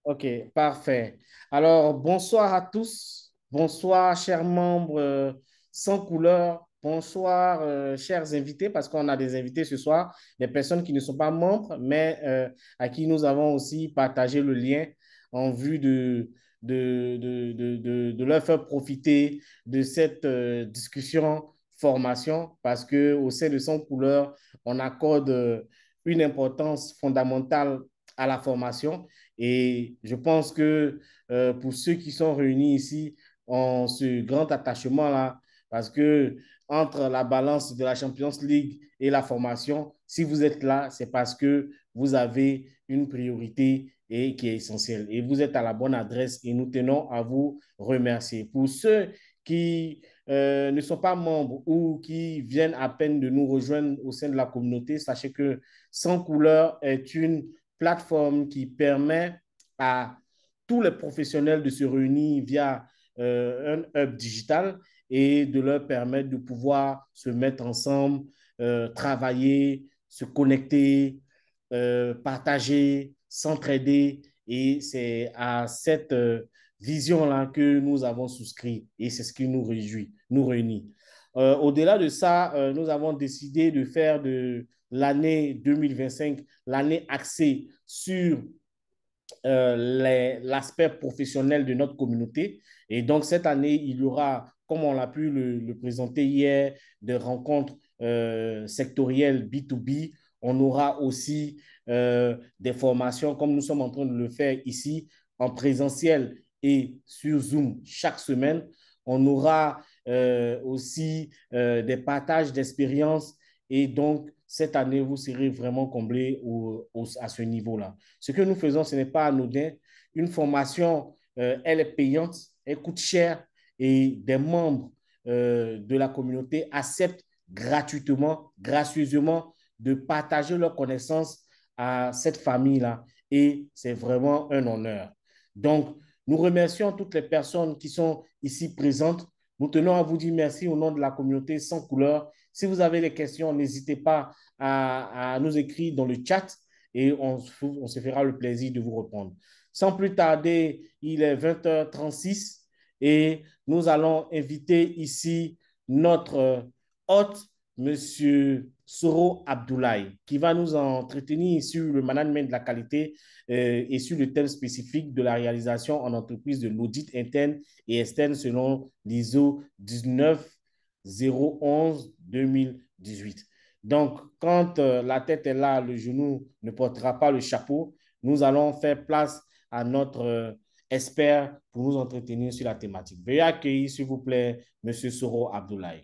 Ok, parfait. Alors, bonsoir à tous. Bonsoir, chers membres sans couleur. Bonsoir, chers invités, parce qu'on a des invités ce soir, des personnes qui ne sont pas membres, mais à qui nous avons aussi partagé le lien en vue de leur faire profiter de cette discussion formation, parce qu'au sein de Sans couleur, on accorde une importance fondamentale à la formation. Et je pense que pour ceux qui sont réunis ici, ont ce grand attachement-là, parce que entre la balance de la Champions League et la formation, si vous êtes là, c'est parce que vous avez une priorité et qui est essentielle. Et vous êtes à la bonne adresse et nous tenons à vous remercier. Pour ceux qui ne sont pas membres ou qui viennent à peine de nous rejoindre au sein de la communauté, sachez que Sans couleur est une plateforme qui permet à tous les professionnels de se réunir via un hub digital et de leur permettre de pouvoir se mettre ensemble, travailler, se connecter, partager, s'entraider. Et c'est à cette vision-là que nous avons souscrit et c'est ce qui nous réjouit, nous réunit. Au-delà de ça, nous avons décidé de faire de l'année 2025 l'année axée sur l'aspect professionnel de notre communauté. Et donc, cette année, il y aura, comme on l'a pu le présenter hier, des rencontres sectorielles B2B. On aura aussi des formations, comme nous sommes en train de le faire ici, en présentiel et sur Zoom chaque semaine. On aura aussi des partages d'expériences. Et donc, cette année, vous serez vraiment comblés à ce niveau-là. Ce que nous faisons, ce n'est pas anodin. Une formation, elle est payante, elle coûte cher et des membres de la communauté acceptent gratuitement, gracieusement de partager leurs connaissances à cette famille-là. Et c'est vraiment un honneur. Donc, nous remercions toutes les personnes qui sont ici présentes. Nous tenons à vous dire merci au nom de la communauté sans couleur. Si vous avez des questions, n'hésitez pas à nous écrire dans le chat et on se fera le plaisir de vous répondre. Sans plus tarder, il est 20h36 et nous allons inviter ici notre hôte, Monsieur Soro Abdoulaye, qui va nous entretenir sur le management de la qualité et sur le thème spécifique de la réalisation en entreprise de l'audit interne et externe selon l'ISO 19011-2018. Donc, quand la tête est là, le genou ne portera pas le chapeau. Nous allons faire place à notre expert pour nous entretenir sur la thématique. Veuillez accueillir, s'il vous plaît, M. Soro Abdoulaye.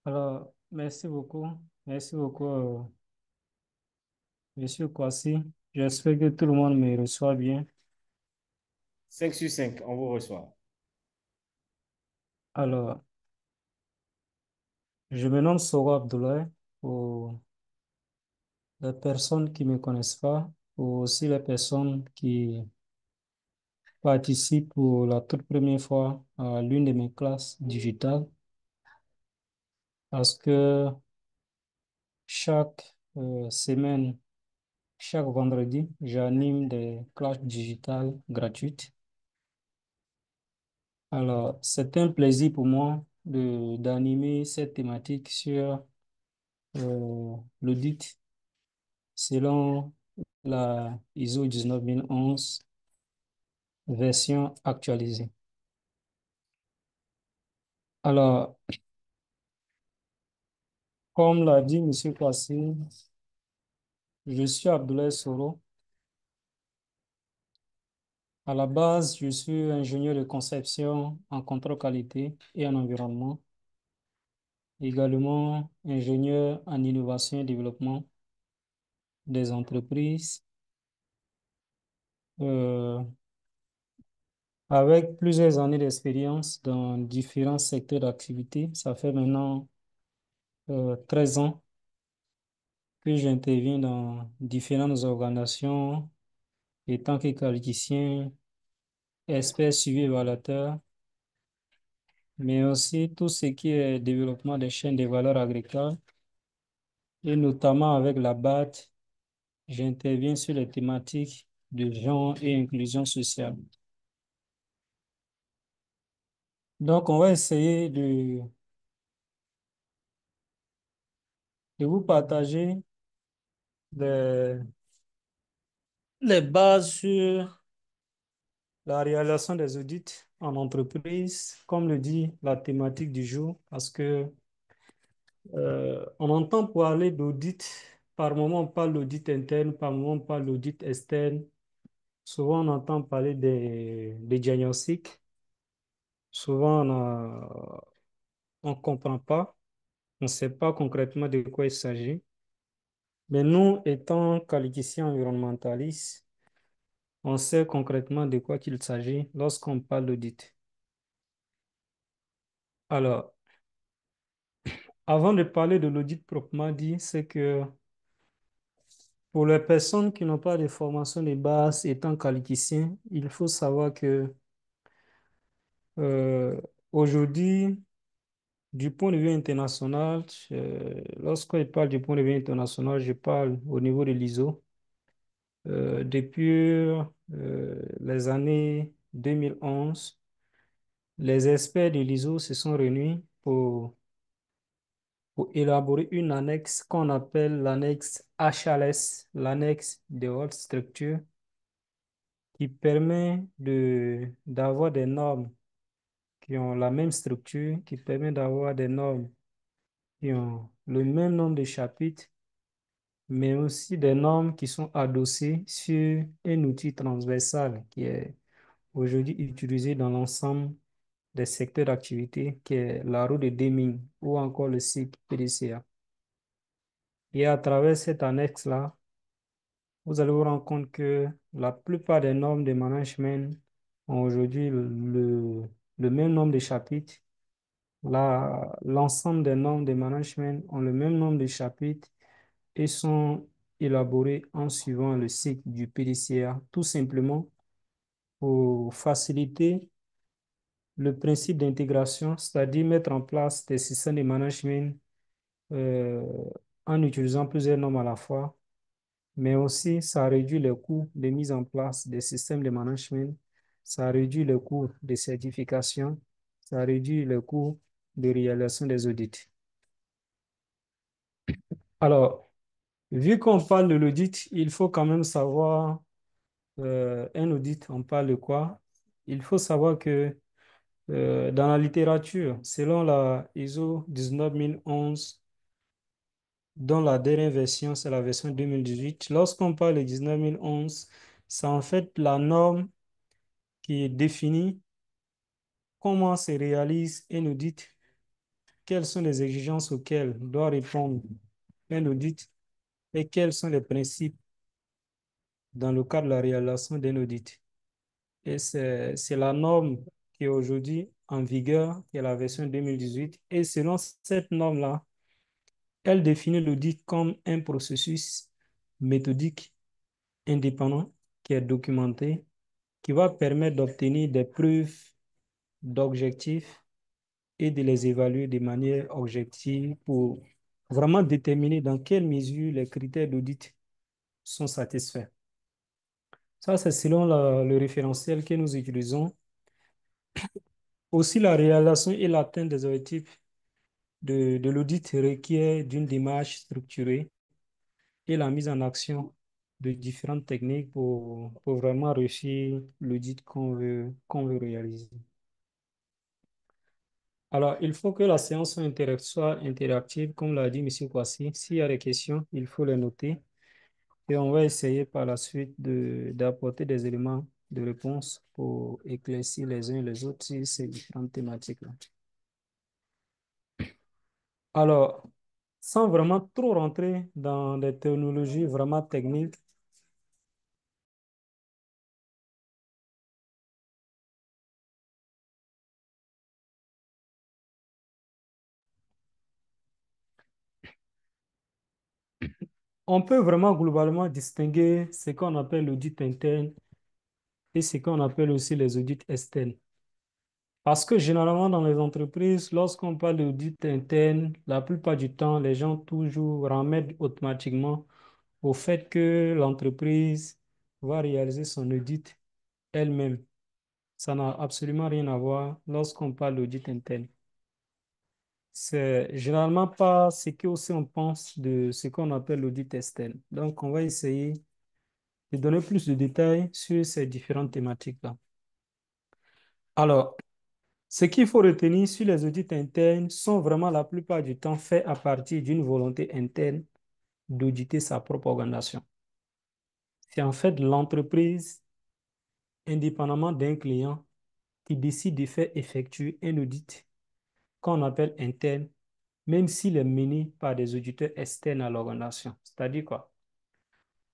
Alors, merci beaucoup. Merci beaucoup, Monsieur Kwasi. J'espère que tout le monde me reçoit bien. 5 sur 5, on vous reçoit. Alors, je me nomme Sora Abdoulaye pour les personnes qui ne me connaissent pas, ou aussi les personnes qui participent pour la toute première fois à l'une de mes classes digitales, parce que chaque semaine, chaque vendredi, j'anime des classes digitales gratuites. Alors, c'est un plaisir pour moi d'animer cette thématique sur l'audit selon la ISO 19011 version actualisée. Alors, comme l'a dit M. Kwasi, je suis Abdoulaye Soro. À la base, je suis ingénieur de conception en contrôle qualité et en environnement, également ingénieur en innovation et développement des entreprises. Euh, Avec plusieurs années d'expérience dans différents secteurs d'activité, ça fait maintenant 13 ans que j'interviens dans différentes organisations en tant que qualiticien, expert suivi évaluateur, mais aussi tout ce qui est développement des chaînes de valeur agricoles et notamment avec la BAT j'interviens sur les thématiques de genre et inclusion sociale. Donc, on va essayer de vous partager les, les bases sur la réalisation des audits en entreprise, comme le dit la thématique du jour, parce que on entend parler d'audit, par moment on parle d'audit interne, par moment on parle d'audit externe. Souvent on entend parler des diagnostics. Souvent on ne comprend pas, on ne sait pas concrètement de quoi il s'agit. Mais nous, étant qualificants environnementalistes, on sait concrètement de quoi il s'agit lorsqu'on parle d'audit. Alors, avant de parler de l'audit proprement dit, c'est que pour les personnes qui n'ont pas de formation de base étant qualificien, il faut savoir que euh, aujourd'hui, du point de vue international, lorsque je parle du point de vue international, je parle au niveau de l'ISO. Depuis les années 2011, les experts de l'ISO se sont réunis pour élaborer une annexe qu'on appelle l'annexe HLS, l'annexe de haute structure, qui permet d'avoir des normes qui ont la même structure, qui permet d'avoir des normes qui ont le même nombre de chapitres, mais aussi des normes qui sont adossées sur un outil transversal qui est aujourd'hui utilisé dans l'ensemble des secteurs d'activité, qui est la roue de Deming ou encore le cycle PDCA. Et à travers cette annexe-là, vous allez vous rendre compte que la plupart des normes de management ont aujourd'hui le même nombre de chapitres. L'ensemble des normes de management ont le même nombre de chapitres et sont élaborées en suivant le cycle du PDCA, tout simplement pour faciliter le principe d'intégration, c'est-à-dire mettre en place des systèmes de management euh, en utilisant plusieurs normes à la fois, mais aussi ça réduit les coûts de mise en place des systèmes de management, ça réduit les coûts de certification, ça réduit les coûts de réalisation des audits. Alors, vu qu'on parle de l'audit, il faut quand même savoir un audit, on parle de quoi? Il faut savoir que dans la littérature, selon la ISO 19011, dont la dernière version, c'est la version 2018, lorsqu'on parle de 19011, c'est en fait la norme qui définit comment se réalise un audit, quelles sont les exigences auxquelles doit répondre un audit et quels sont les principes dans le cadre de la réalisation d'un audit. Et c'est la norme qui est aujourd'hui en vigueur, qui est la version 2018. Et selon cette norme-là, elle définit l'audit comme un processus méthodique indépendant qui est documenté, qui va permettre d'obtenir des preuves d'objectifs et de les évaluer de manière objective pour vraiment déterminer dans quelle mesure les critères d'audit sont satisfaits. Ça, c'est selon le référentiel que nous utilisons. Aussi, la réalisation et l'atteinte des objectifs de l'audit requiert d'une démarche structurée et la mise en action de différentes techniques pour vraiment réussir l'audit qu'on veut réaliser. Alors, il faut que la séance soit interactive, comme l'a dit M. Kwasi. S'il y a des questions, il faut les noter et on va essayer par la suite d'apporter des éléments de réponse pour éclaircir les uns et les autres sur ces différentes thématiques-là. Alors, sans vraiment trop rentrer dans des technologies vraiment techniques, on peut vraiment globalement distinguer ce qu'on appelle l'audit interne et ce qu'on appelle aussi les audits externes. Parce que généralement dans les entreprises, lorsqu'on parle d'audit interne, la plupart du temps, les gens toujours remettent automatiquement au fait que l'entreprise va réaliser son audit elle-même. Ça n'a absolument rien à voir lorsqu'on parle d'audit interne. C'est généralement pas ce que aussi on pense de ce qu'on appelle l'audit externe. Donc, on va essayer de donner plus de détails sur ces différentes thématiques-là. Alors, ce qu'il faut retenir sur les audits internes sont vraiment la plupart du temps faits à partir d'une volonté interne d'auditer sa propre organisation. C'est en fait l'entreprise, indépendamment d'un client, qui décide de faire effectuer un audit qu'on appelle interne, même s'il est mené par des auditeurs externes à l'organisation. C'est-à-dire quoi?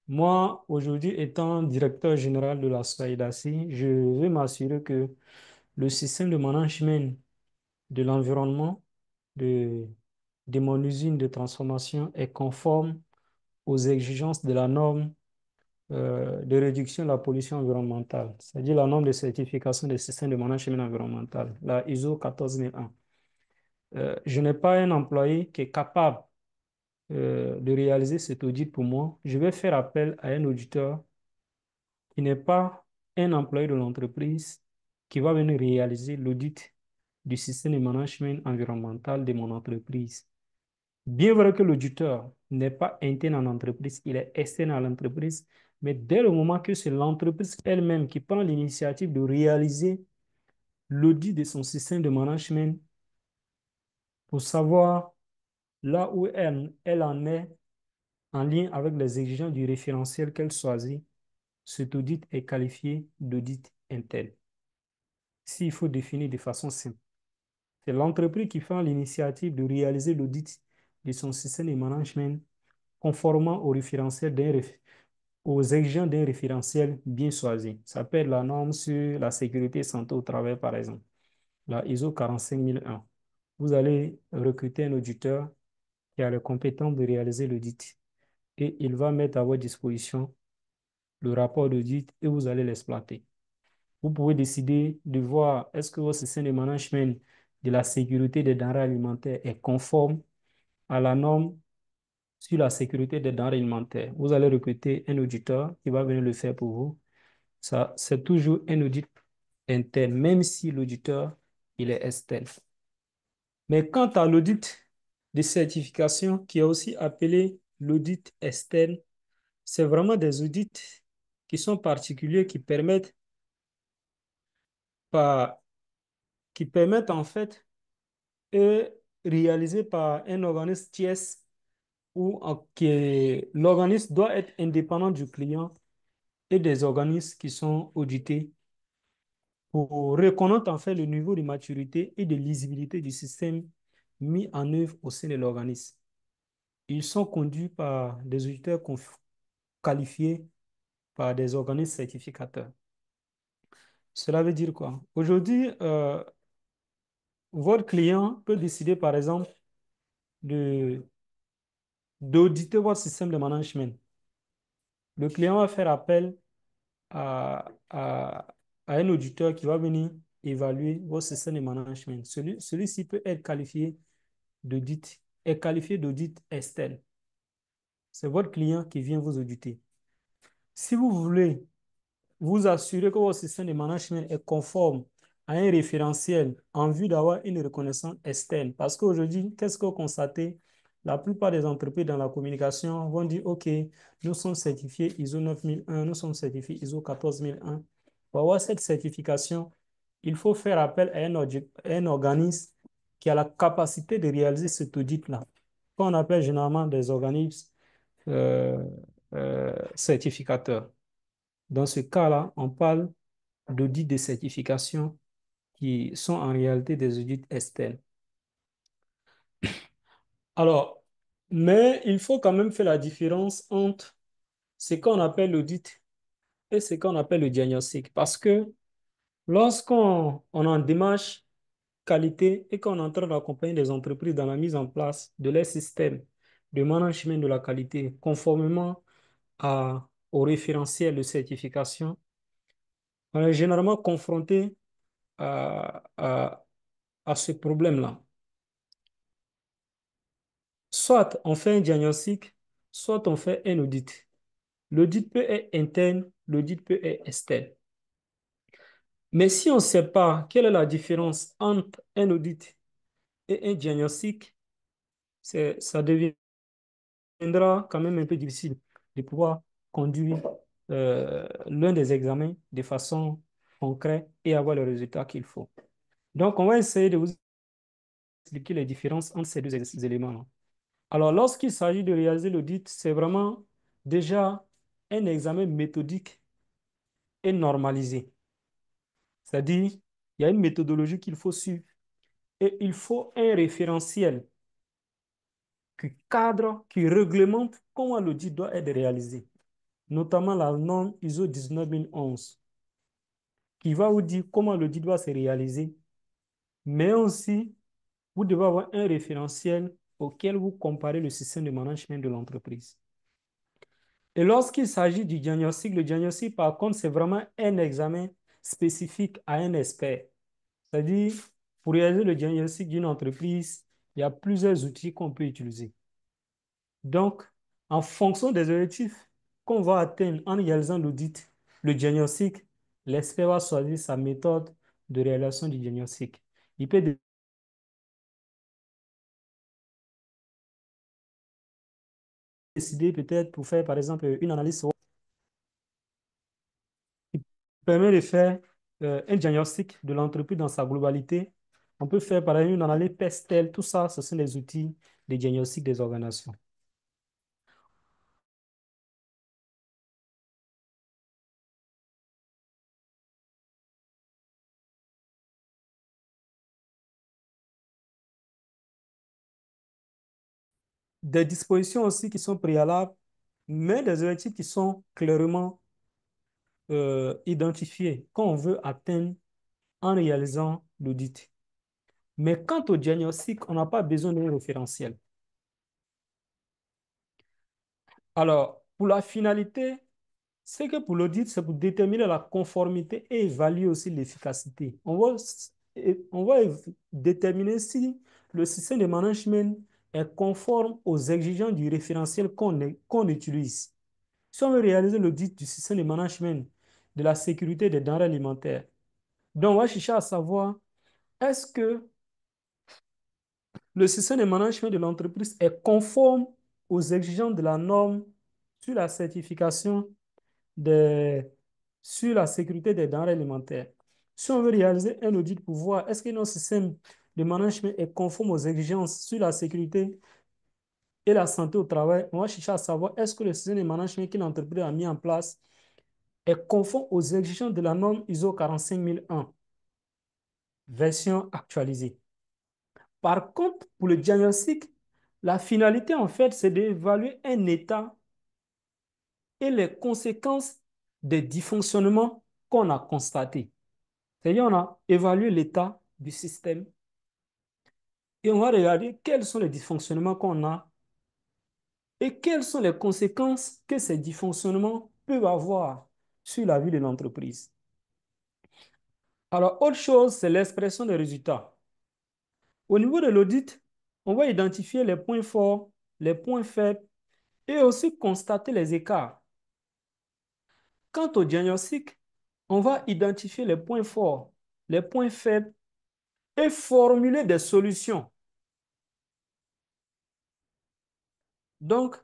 Moi, aujourd'hui, étant directeur général de la SAIDACI, je veux m'assurer que le système de management de l'environnement de, de mon usine de transformation est conforme aux exigences de la norme de réduction de la pollution environnementale, c'est-à-dire la norme de certification des systèmes de management environnemental, la ISO 14001. Je n'ai pas un employé qui est capable de réaliser cet audit pour moi. Je vais faire appel à un auditeur qui n'est pas un employé de l'entreprise qui va venir réaliser l'audit du système de management environnemental de mon entreprise. Bien vrai que l'auditeur n'est pas interne en entreprise, il est externe à l'entreprise, mais dès le moment que c'est l'entreprise elle-même qui prend l'initiative de réaliser l'audit de son système de management pour savoir là où elle en est en lien avec les exigences du référentiel qu'elle choisit, cet audit est qualifié d'audit interne. S'il faut définir de façon simple, c'est l'entreprise qui prend l'initiative de réaliser l'audit de son système de management conformément au référentiel aux exigences d'un référentiel bien choisi. Ça peut être la norme sur la sécurité santé au travail, par exemple, la ISO 45001. Vous allez recruter un auditeur qui a les compétences de réaliser l'audit et il va mettre à votre disposition le rapport d'audit et vous allez l'exploiter. Vous pouvez décider de voir est-ce que votre système de management de la sécurité des denrées alimentaires est conforme à la norme sur la sécurité des denrées alimentaires. Vous allez recruter un auditeur qui va venir le faire pour vous. Ça, c'est toujours un audit interne, même si l'auditeur, il est externe. Mais quant à l'audit de certification, qui est aussi appelé l'audit externe, c'est vraiment des audits qui sont particuliers, par, qui permettent en fait, et réalisés par un organisme tierce l'organisme doit être indépendant du client et des organismes qui sont audités pour reconnaître en fait le niveau de maturité et de lisibilité du système mis en œuvre au sein de l'organisme. Ils sont conduits par des auditeurs qualifiés par des organismes certificateurs. Cela veut dire quoi? Aujourd'hui, votre client peut décider, par exemple, de, d'auditer votre système de management. Le client va faire appel à un auditeur qui va venir évaluer votre système de management. Celui-ci peut être qualifié d'audit, est qualifié d'audit externe. C'est votre client qui vient vous auditer. Si vous voulez vous assurer que votre système de management est conforme à un référentiel en vue d'avoir une reconnaissance externe. Parce qu'aujourd'hui, qu'est-ce que vous constatez? La plupart des entreprises dans la communication vont dire, OK, nous sommes certifiés ISO 9001, nous sommes certifiés ISO 14001. Pour avoir cette certification, il faut faire appel à un organisme qui a la capacité de réaliser cet audit-là, qu'on appelle généralement des organismes euh, certificateurs. Dans ce cas-là, on parle d'audits de certification qui sont en réalité des audits externes. Alors, mais il faut quand même faire la différence entre ce qu'on appelle l'audit et ce qu'on appelle le diagnostic. Parce que lorsqu'on en démarche qualité et qu'on est en train d'accompagner des entreprises dans la mise en place de leur système de management de la qualité conformément au référentiel de certification, on est généralement confronté à, à, à ce problème-là. Soit on fait un diagnostic soit on fait un audit. L'audit peut être interne, l'audit peut être externe. Mais si on ne sait pas quelle est la différence entre un audit et un diagnostic, ça deviendra quand même un peu difficile de pouvoir conduire l'un des examens de façon concrète et avoir le résultat qu'il faut. Donc, on va essayer de vous expliquer les différences entre ces deux éléments-là. Alors, lorsqu'il s'agit de réaliser l'audit, c'est vraiment déjà un examen méthodique et normalisé. C'est-à-dire, il y a une méthodologie qu'il faut suivre et il faut un référentiel qui cadre, qui réglemente comment l'audit doit être réalisé, notamment la norme ISO 19011, qui va vous dire comment l'audit doit se réaliser, mais aussi, vous devez avoir un référentiel auquel vous comparez le système de management de l'entreprise. Et lorsqu'il s'agit du diagnostic, le diagnostic, par contre, c'est vraiment un examen spécifique à un expert. C'est-à-dire, pour réaliser le diagnostic d'une entreprise, il y a plusieurs outils qu'on peut utiliser. Donc, en fonction des objectifs qu'on va atteindre en réalisant l'audit, le diagnostic, l'expert va choisir sa méthode de réalisation du diagnostic. Il peut décider peut-être pour faire, par exemple, une analyse qui permet de faire un diagnostic de l'entreprise dans sa globalité. On peut faire, par exemple, une analyse PESTEL. Tout ça, ce sont les outils de diagnostic des organisations. Des dispositions aussi qui sont préalables, mais des objectifs qui sont clairement identifiés quand on veut atteindre en réalisant l'audit. Mais quant au diagnostic, on n'a pas besoin d'un référentiel. Alors, pour la finalité, c'est que pour l'audit, c'est pour déterminer la conformité et évaluer aussi l'efficacité. On va déterminer si le système de management est conforme aux exigences du référentiel qu'on utilise. Si on veut réaliser l'audit du système de management de la sécurité des denrées alimentaires, donc on va chercher à savoir est-ce que le système de management de l'entreprise est conforme aux exigences de la norme sur la certification des, sur la sécurité des denrées alimentaires. Si on veut réaliser un audit pour voir est-ce que notre système de management est conforme aux exigences sur la sécurité et la santé au travail, on va chercher à savoir est-ce que le système de management que l'entreprise a mis en place est conforme aux exigences de la norme ISO 45001, version actualisée. Par contre, pour le diagnostic, la finalité, en fait, c'est d'évaluer un état et les conséquences des dysfonctionnements qu'on a constatés. C'est-à-dire, on a évalué l'état du système et on va regarder quels sont les dysfonctionnements qu'on a et quelles sont les conséquences que ces dysfonctionnements peuvent avoir sur la vie de l'entreprise. Alors, autre chose, c'est l'expression des résultats. Au niveau de l'audit, on va identifier les points forts, les points faibles et aussi constater les écarts. Quant au diagnostic, on va identifier les points forts, les points faibles et formuler des solutions. Donc,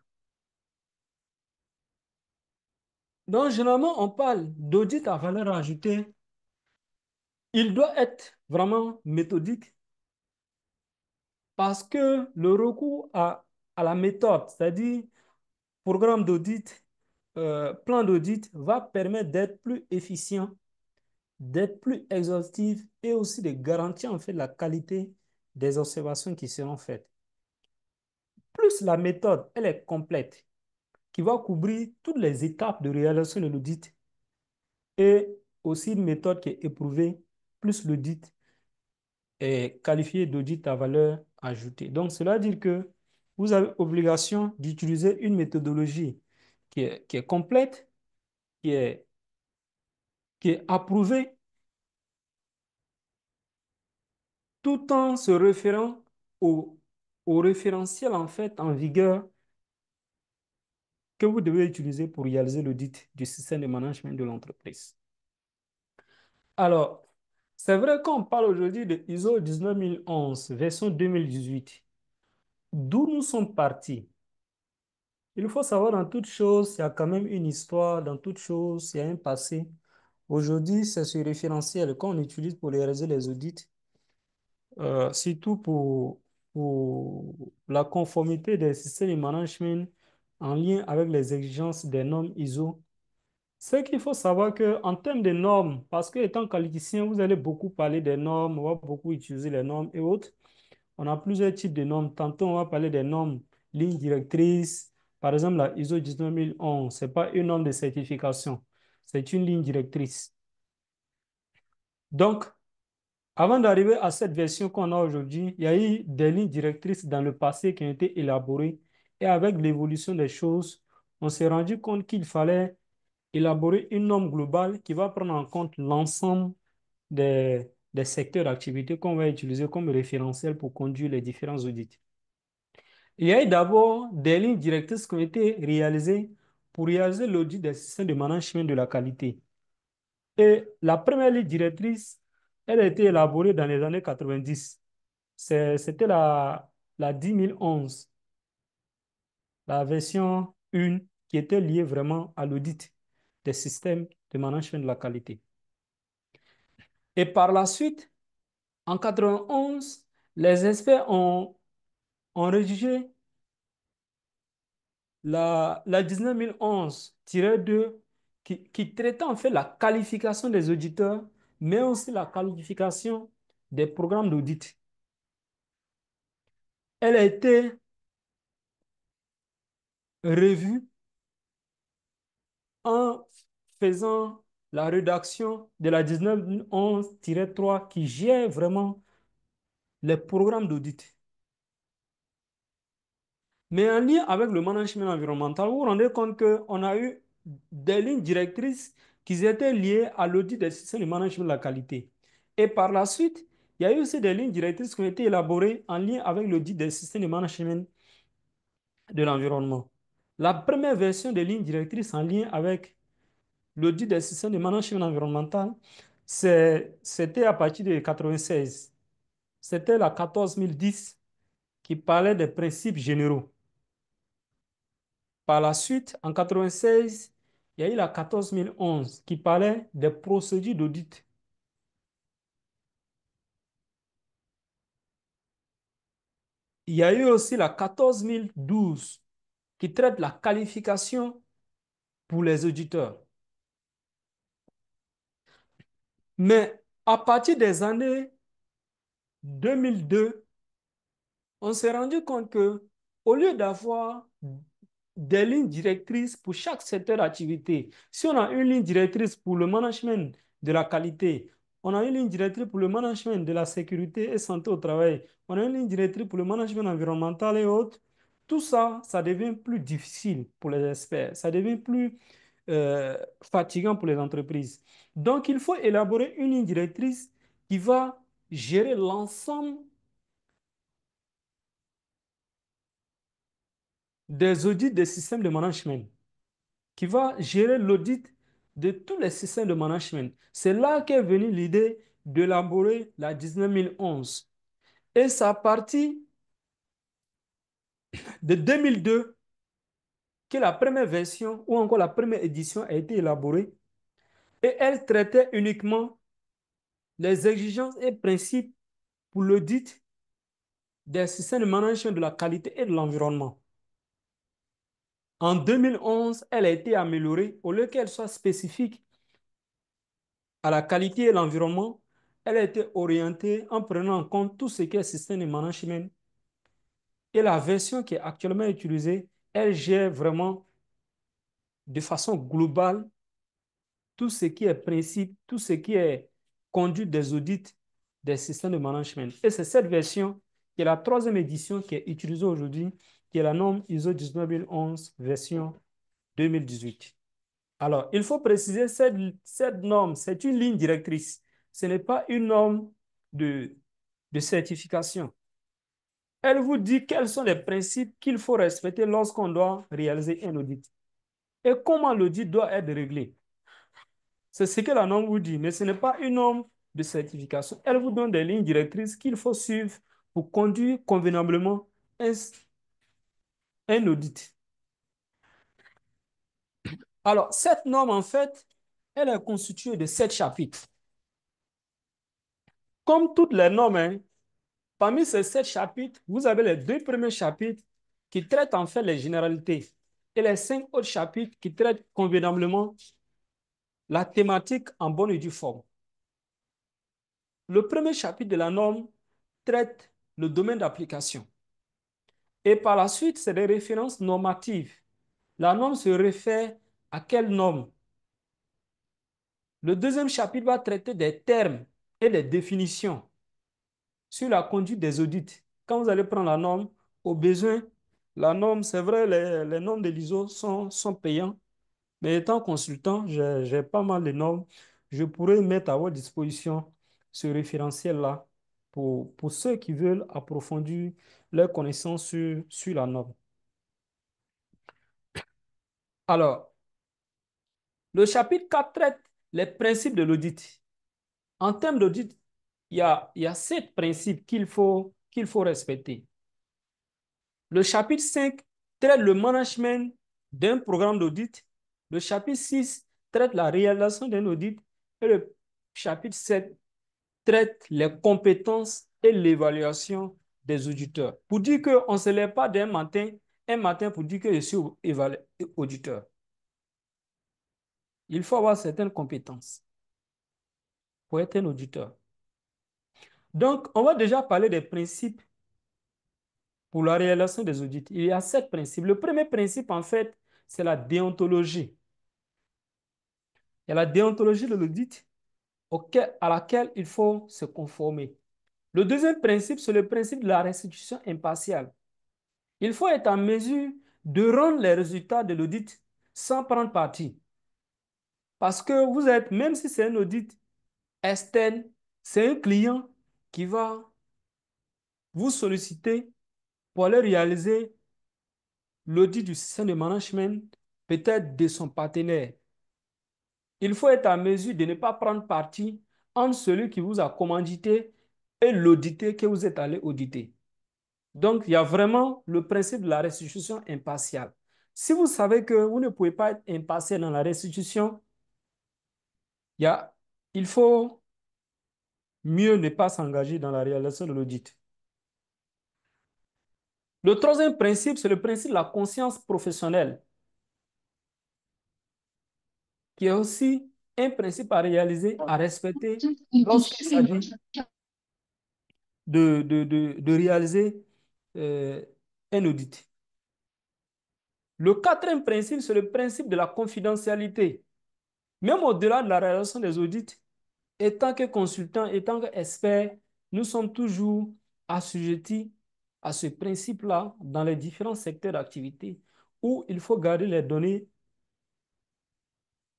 généralement, on parle d'audit à valeur ajoutée. Il doit être vraiment méthodique parce que le recours à la méthode, c'est-à-dire programme d'audit, plan d'audit, va permettre d'être plus efficient, d'être plus exhaustif et aussi de garantir en fait la qualité des observations qui seront faites. Plus la méthode, elle est complète, qui va couvrir toutes les étapes de réalisation de l'audit et aussi une méthode qui est éprouvée, plus l'audit est qualifié d'audit à valeur ajoutée. Donc, cela veut dire que vous avez obligation d'utiliser une méthodologie qui est complète, qui est, qui est approuvée, tout en se référant au référentiel en fait en vigueur que vous devez utiliser pour réaliser l'audit du système de management de l'entreprise. Alors, c'est vrai qu'on parle aujourd'hui de ISO 19011, version 2018. D'où nous sommes partis? Il faut savoir, dans toute chose, il y a quand même une histoire, dans toute chose, il y a un passé. Aujourd'hui, c'est ce référentiel qu'on utilise pour réaliser les audits, surtout pour la conformité des systèmes de management en lien avec les exigences des normes ISO. C'est qu'il faut savoir qu'en termes de normes, parce que étant qualificien, vous allez beaucoup parler des normes, on va beaucoup utiliser les normes et autres. On a plusieurs types de normes. Tantôt, on va parler des normes lignes directrices. Par exemple, la ISO 19011, ce n'est pas une norme de certification, c'est une ligne directrice. Donc, avant d'arriver à cette version qu'on a aujourd'hui, il y a eu des lignes directrices dans le passé qui ont été élaborées. Et avec l'évolution des choses, on s'est rendu compte qu'il fallait élaborer une norme globale qui va prendre en compte l'ensemble des secteurs d'activité qu'on va utiliser comme référentiel pour conduire les différents audits. Il y a eu d'abord des lignes directrices qui ont été réalisées pour réaliser l'audit des systèmes de management de la qualité. Et la première ligne directrice, elle a été élaborée dans les années 90. C'était la 10011, la version 1 qui était liée vraiment à l'audit des systèmes de management de la qualité. Et par la suite, en 91, les experts ont rédigé la 19011-2 qui traitait en fait la qualification des auditeurs, mais aussi la qualification des programmes d'audit. Elle a été revue en faisant la rédaction de la 1911-3 qui gère vraiment les programmes d'audit. Mais en lien avec le management environnemental, vous vous rendez compte qu'on a eu des lignes directrices qui étaient liées à l'audit des systèmes de management de la qualité. Et par la suite, il y a eu aussi des lignes directrices qui ont été élaborées en lien avec l'audit des systèmes de management de l'environnement. La première version des lignes directrices en lien avec l'audit des systèmes de management environnemental, c'était à partir de 1996. C'était la 14010 qui parlait des principes généraux. Par la suite, en 1996, il y a eu la 14011 qui parlait des procédures d'audit. Il y a eu aussi la 14012 qui traite la qualification pour les auditeurs. Mais à partir des années 2002, on s'est rendu compte que au lieu d'avoir des lignes directrices pour chaque secteur d'activité, si on a une ligne directrice pour le management de la qualité, on a une ligne directrice pour le management de la sécurité et santé au travail, on a une ligne directrice pour le management environnemental et autres, tout ça, ça devient plus difficile pour les experts, ça devient plus fatigant pour les entreprises. Donc, il faut élaborer une ligne directrice qui va gérer l'ensemble des audits des systèmes de management, qui va gérer l'audit de tous les systèmes de management. C'est là qu'est venue l'idée d'élaborer la 19011. Et c'est à partir de 2002 que la première version ou encore la première édition a été élaborée et elle traitait uniquement les exigences et principes pour l'audit des systèmes de management de la qualité et de l'environnement. En 2011, elle a été améliorée au lieu qu'elle soit spécifique à la qualité et l'environnement, elle a été orientée en prenant en compte tout ce qui est système de management. Et la version qui est actuellement utilisée, elle gère vraiment de façon globale tout ce qui est principe, tout ce qui est conduite des audits des systèmes de management. Et c'est cette version qui est la troisième édition qui est utilisée aujourd'hui, qui est la norme ISO 19011 version 2018. Alors, il faut préciser, cette norme, c'est une ligne directrice. Ce n'est pas une norme de, de certification. Elle vous dit quels sont les principes qu'il faut respecter lorsqu'on doit réaliser un audit. et comment l'audit doit être réglé. C'est ce que la norme vous dit, mais ce n'est pas une norme de certification. Elle vous donne des lignes directrices qu'il faut suivre pour conduire convenablement un, un audit. Alors, cette norme, en fait, elle est constituée de 7 chapitres. Comme toutes les normes, hein, parmi ces 7 chapitres, vous avez les 2 premiers chapitres qui traitent en fait les généralités et les 5 autres chapitres qui traitent convenablement la thématique en bonne et due forme. Le premier chapitre de la norme traite le domaine d'application. Et par la suite, c'est des références normatives. La norme se réfère à quelle norme? Le deuxième chapitre va traiter des termes et des définitions sur la conduite des audits. Quand vous allez prendre la norme, au besoin, la norme, c'est vrai, les normes de l'ISO sont payantes, mais étant consultant, j'ai pas mal de normes. Je pourrais mettre à votre disposition ce référentiel-là pour ceux qui veulent approfondir leurs connaissances sur la norme. Alors, le chapitre 4 traite les principes de l'audit. En termes d'audit, il y a 7 principes qu'il faut respecter. Le chapitre 5 traite le management d'un programme d'audit. Le chapitre 6 traite la réalisation d'un audit. Et le chapitre 7 traite les compétences et l'évaluation des auditeurs. Pour dire qu'on ne se lève pas un matin pour dire que je suis auditeur. Il faut avoir certaines compétences pour être un auditeur. Donc, on va déjà parler des principes pour la réalisation des audits. Il y a 7 principes. Le premier principe, en fait, c'est la déontologie. Il y a la déontologie de l'audit à laquelle il faut se conformer. Le deuxième principe, c'est le principe de la restitution impartiale. Il faut être en mesure de rendre les résultats de l'audit sans prendre parti. Parce que vous êtes, même si c'est un audit externe, c'est un client qui va vous solliciter pour aller réaliser l'audit du système de management, peut-être de son partenaire. Il faut être en mesure de ne pas prendre parti entre celui qui vous a commandité et l'audité que vous êtes allé auditer. Donc, il y a vraiment le principe de la restitution impartiale. Si vous savez que vous ne pouvez pas être impartial dans la restitution, il faut mieux ne pas s'engager dans la réalisation de l'audit. Le troisième principe, c'est le principe de la conscience professionnelle, qui est aussi un principe à réaliser, à respecter lorsqu'il s'agit de réaliser un audit. Le quatrième principe, c'est le principe de la confidentialité. Même au-delà de la réalisation des audits, étant que consultant, étant qu'expert, nous sommes toujours assujettis à ce principe-là dans les différents secteurs d'activité où il faut garder les données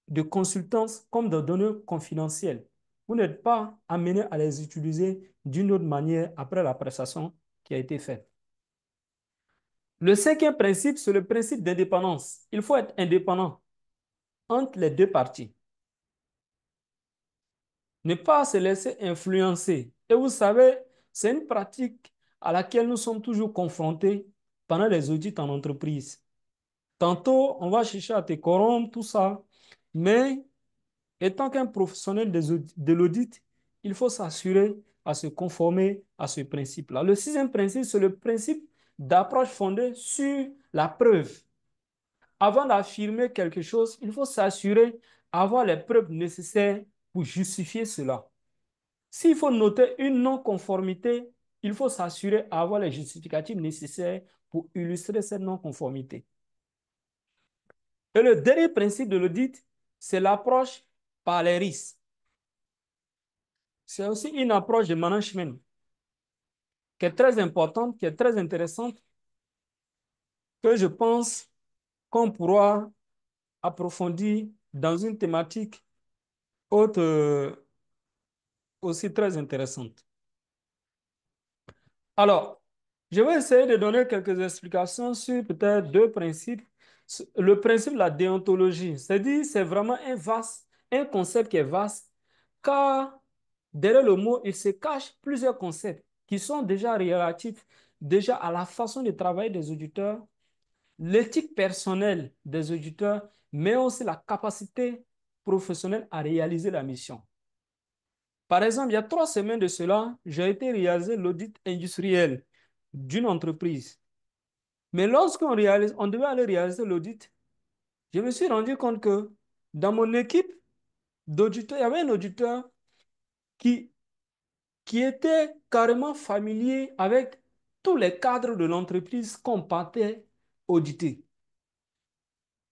de consultance comme des données confidentielles. Vous n'êtes pas amené à les utiliser d'une autre manière après la prestation qui a été faite. Le cinquième principe, c'est le principe d'indépendance. Il faut être indépendant entre les deux parties. Ne pas se laisser influencer. Et vous savez, c'est une pratique à laquelle nous sommes toujours confrontés pendant les audits en entreprise. Tantôt, on va chercher à te corrompre, tout ça, mais étant qu'un professionnel de l'audit, il faut s'assurer à se conformer à ce principe-là. Le sixième principe, c'est le principe d'approche fondée sur la preuve. Avant d'affirmer quelque chose, il faut s'assurer d'avoir les preuves nécessaires pour justifier cela. S'il faut noter une non-conformité, il faut s'assurer d'avoir les justificatifs nécessaires pour illustrer cette non-conformité. Et le dernier principe de l'audit, c'est l'approche par les risques. C'est aussi une approche de management qui est très importante, qui est très intéressante, que je pense qu'on pourra approfondir dans une thématique autre aussi très intéressante. Alors, je vais essayer de donner quelques explications sur peut-être 2 principes Le principe de la déontologie, c'est-à-dire c'est vraiment un concept qui est vaste, car derrière le mot, il se cache plusieurs concepts qui sont déjà relatifs déjà à la façon de travailler des auditeurs, l'éthique personnelle des auditeurs, mais aussi la capacité professionnelle à réaliser la mission. Par exemple, il y a 3 semaines de cela, j'ai été réaliser l'audit industriel d'une entreprise. Mais lorsqu'on réalise, on devait aller réaliser l'audit, je me suis rendu compte que dans mon équipe d'auditeurs, il y avait un auditeur qui, qui était carrément familier avec tous les cadres de l'entreprise qu'on partait auditer.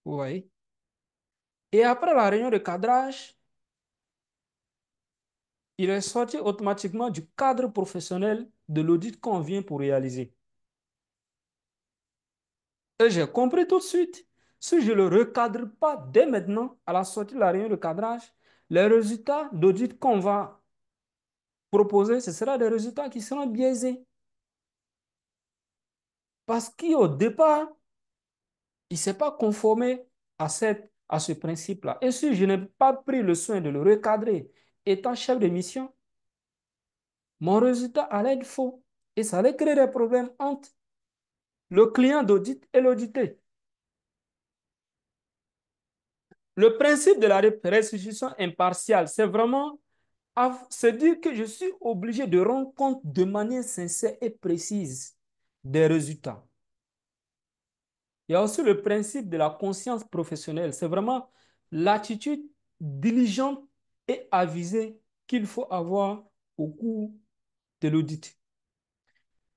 Vous voyez? Et après la réunion de cadrage, il est sorti automatiquement du cadre professionnel de l'audit qu'on vient pour réaliser. Et j'ai compris tout de suite, si je ne le recadre pas dès maintenant, à la sortie de la réunion de cadrage, les résultats d'audit qu'on va proposer, ce sera des résultats qui seront biaisés. Parce qu'au départ, il ne s'est pas conformé à ce principe-là. Et si je n'ai pas pris le soin de le recadrer, étant chef de mission, mon résultat allait être faux. Et ça allait créer des problèmes entre le client d'audit et l'audité. Le principe de la restitution impartiale, c'est vraiment se dire que je suis obligé de rendre compte de manière sincère et précise des résultats. Il y a aussi le principe de la conscience professionnelle. C'est vraiment l'attitude diligente et avisée qu'il faut avoir au cours de l'audit.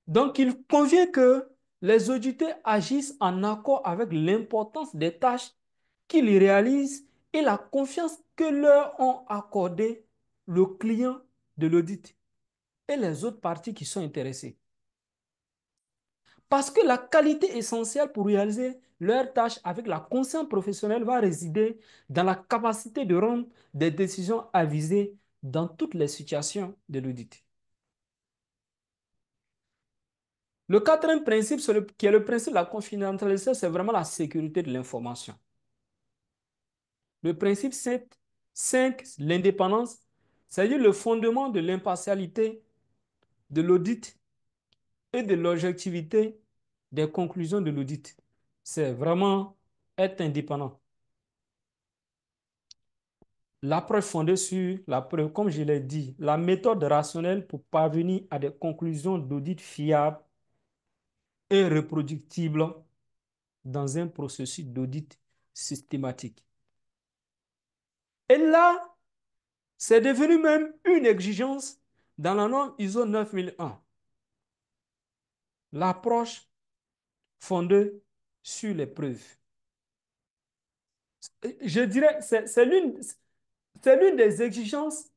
Donc, il convient que les auditeurs agissent en accord avec l'importance des tâches qu'ils réalisent et la confiance que leur ont accordé le client de l'audit et les autres parties qui sont intéressées. Parce que la qualité essentielle pour réaliser leur tâche avec la conscience professionnelle va résider dans la capacité de rendre des décisions avisées dans toutes les situations de l'audit. Le quatrième principe, qui est le principe de la confidentialité, c'est vraiment la sécurité de l'information. Le principe 5, l'indépendance, c'est-à-dire le fondement de l'impartialité, de l'audit et de l'objectivité des conclusions de l'audit. C'est vraiment être indépendant. L'approche fondée sur la preuve, comme je l'ai dit, la méthode rationnelle pour parvenir à des conclusions d'audit fiables et reproductibles dans un processus d'audit systématique. Et là, c'est devenu même une exigence dans la norme ISO 9001. L'approche fondée sur les preuves. Je dirais, c'est l'une des exigences,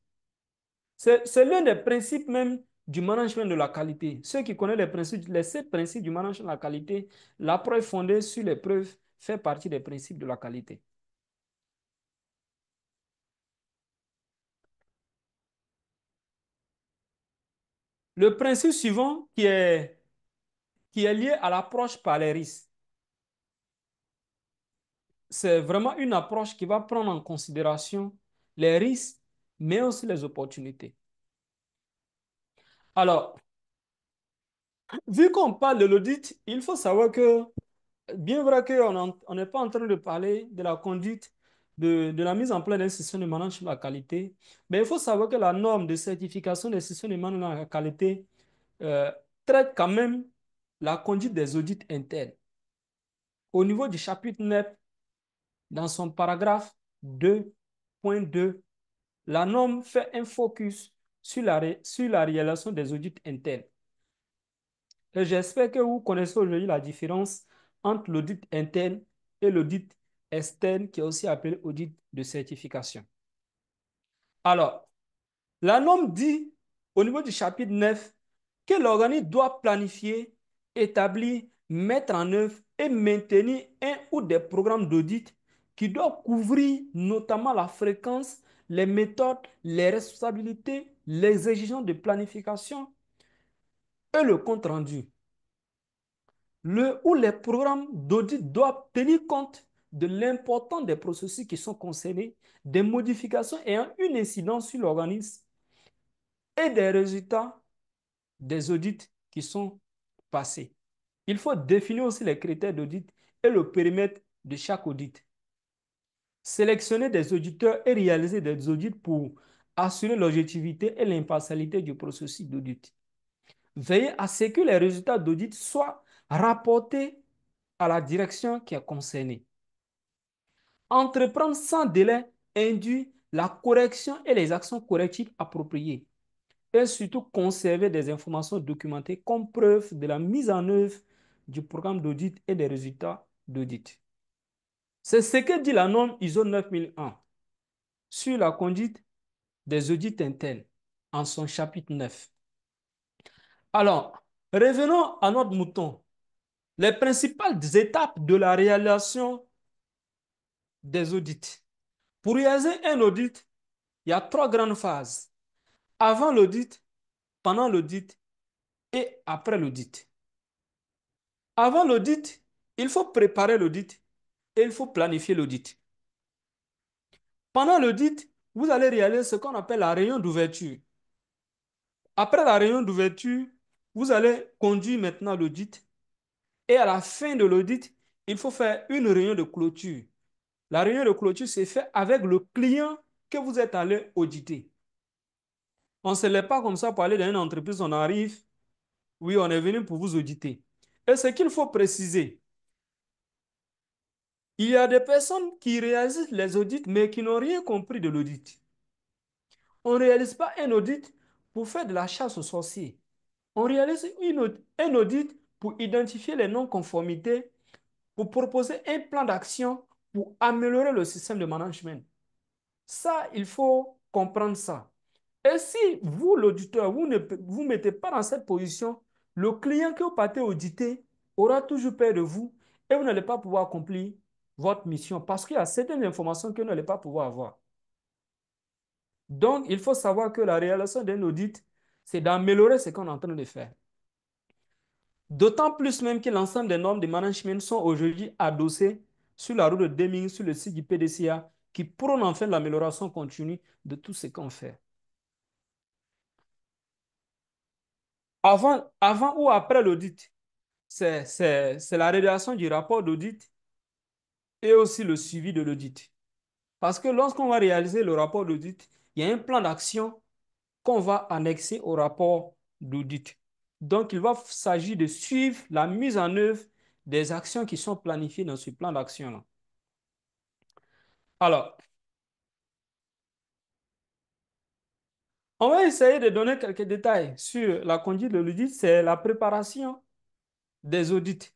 c'est l'un des principes même du management de la qualité. Ceux qui connaissent les 7 principes du management de la qualité, l'approche fondée sur les preuves fait partie des principes de la qualité. Le principe suivant qui est lié à l'approche par les risques, c'est vraiment une approche qui va prendre en considération les risques, mais aussi les opportunités. Alors, vu qu'on parle de l'audit, il faut savoir que, bien vrai qu'on n'est pas en train de parler de la conduite de la mise en place d'un système de management de la qualité, mais il faut savoir que la norme de certification des systèmes de management de la qualité euh, traite quand même la conduite des audits internes. Au niveau du chapitre 9, dans son paragraphe 2.2, la norme fait un focus sur la réalisation des audits internes. Et j'espère que vous connaissez aujourd'hui la différence entre l'audit interne et l'audit externe, qui est aussi appelé audit de certification. Alors, la norme dit, au niveau du chapitre 9, que l'organisme doit planifier, établir, mettre en œuvre et maintenir un ou des programmes d'audit qui doivent couvrir notamment la fréquence, les méthodes, les responsabilités, les exigences de planification et le compte rendu. où les programmes d'audit doivent tenir compte de l'importance des processus qui sont concernés, des modifications ayant une incidence sur l'organisme et des résultats des audits qui sont passés. Il faut définir aussi les critères d'audit et le périmètre de chaque audit. Sélectionner des auditeurs et réaliser des audits pour assurer l'objectivité et l'impartialité du processus d'audit. Veiller à ce que les résultats d'audit soient rapportés à la direction qui est concernée. Entreprendre sans délai induit la correction et les actions correctives appropriées. Et surtout conserver des informations documentées comme preuve de la mise en œuvre du programme d'audit et des résultats d'audit. C'est ce que dit la norme ISO 9001 sur la conduite des audits internes en son chapitre 9. Alors, revenons à notre mouton. Les principales étapes de la réalisation des audits. Pour réaliser un audit, il y a trois grandes phases. Avant l'audit, pendant l'audit et après l'audit. Avant l'audit, il faut préparer l'audit et il faut planifier l'audit. Pendant l'audit, vous allez réaliser ce qu'on appelle la réunion d'ouverture. Après la réunion d'ouverture, vous allez conduire maintenant l'audit et à la fin de l'audit, il faut faire une réunion de clôture. La réunion de clôture s'est faite avec le client que vous êtes allé auditer. On ne se lève pas comme ça pour aller dans une entreprise, on arrive, oui, on est venu pour vous auditer. Et ce qu'il faut préciser, il y a des personnes qui réalisent les audits mais qui n'ont rien compris de l'audit. On ne réalise pas un audit pour faire de la chasse aux sorciers. On réalise un audit pour identifier les non-conformités, pour proposer un plan d'action pour améliorer le système de management. Ça, il faut comprendre ça. Et si vous, l'auditeur, vous ne vous mettez pas dans cette position, le client que vous partez auditer aura toujours peur de vous et vous n'allez pas pouvoir accomplir votre mission parce qu'il y a certaines informations que vous n'allez pas pouvoir avoir. Donc, il faut savoir que la réalisation d'un audit, c'est d'améliorer ce qu'on est en train de faire. D'autant plus même que l'ensemble des normes de management sont aujourd'hui adossées sur la route de Deming, sur le site du PDCA, qui prône enfin l'amélioration continue de tout ce qu'on fait. Avant ou après l'audit, c'est la rédaction du rapport d'audit et aussi le suivi de l'audit. Parce que lorsqu'on va réaliser le rapport d'audit, il y a un plan d'action qu'on va annexer au rapport d'audit. Donc, il va s'agir de suivre la mise en œuvre des actions qui sont planifiées dans ce plan d'action-là. Alors, on va essayer de donner quelques détails sur la conduite de l'audit. C'est la préparation des audits,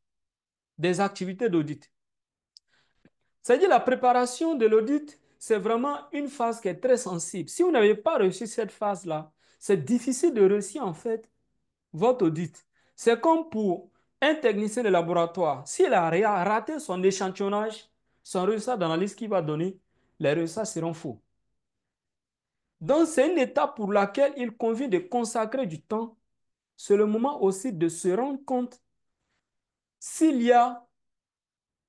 des activités d'audit. C'est-à-dire la préparation de l'audit, c'est vraiment une phase qui est très sensible. Si vous n'avez pas réussi cette phase-là, c'est difficile de réussir en fait votre audit. C'est comme pour un technicien de laboratoire. S'il a raté son échantillonnage, son résultat d'analyse qu'il va donner, les résultats seront faux. Donc, c'est une étape pour laquelle il convient de consacrer du temps. C'est le moment aussi de se rendre compte s'il y a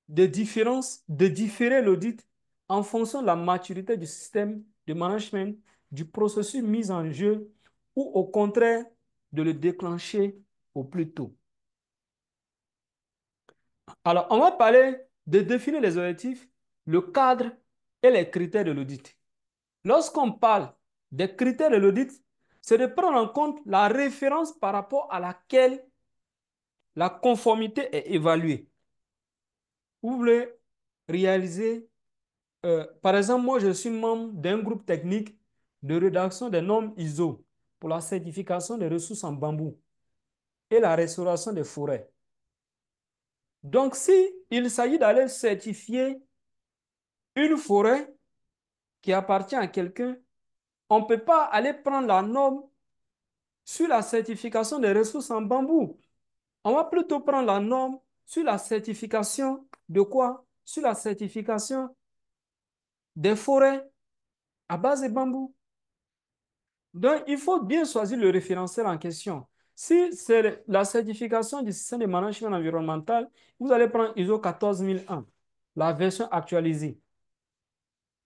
des différences, de différer l'audit en fonction de la maturité du système de management, du processus mis en jeu, ou au contraire de le déclencher au plus tôt. Alors, on va parler de définir les objectifs, le cadre et les critères de l'audit. Lorsqu'on parle des critères de l'audit, c'est de prendre en compte la référence par rapport à laquelle la conformité est évaluée. Vous voulez réaliser, par exemple, moi je suis membre d'un groupe technique de rédaction des normes ISO pour la certification des ressources en bambou et la restauration des forêts. Donc, si il s'agit d'aller certifier une forêt qui appartient à quelqu'un, on ne peut pas aller prendre la norme sur la certification des ressources en bambou. On va plutôt prendre la norme sur la certification de quoi? Sur la certification des forêts à base de bambou. Donc, il faut bien choisir le référentiel en question. Si c'est la certification du système de management environnemental, vous allez prendre ISO 14001, la version actualisée.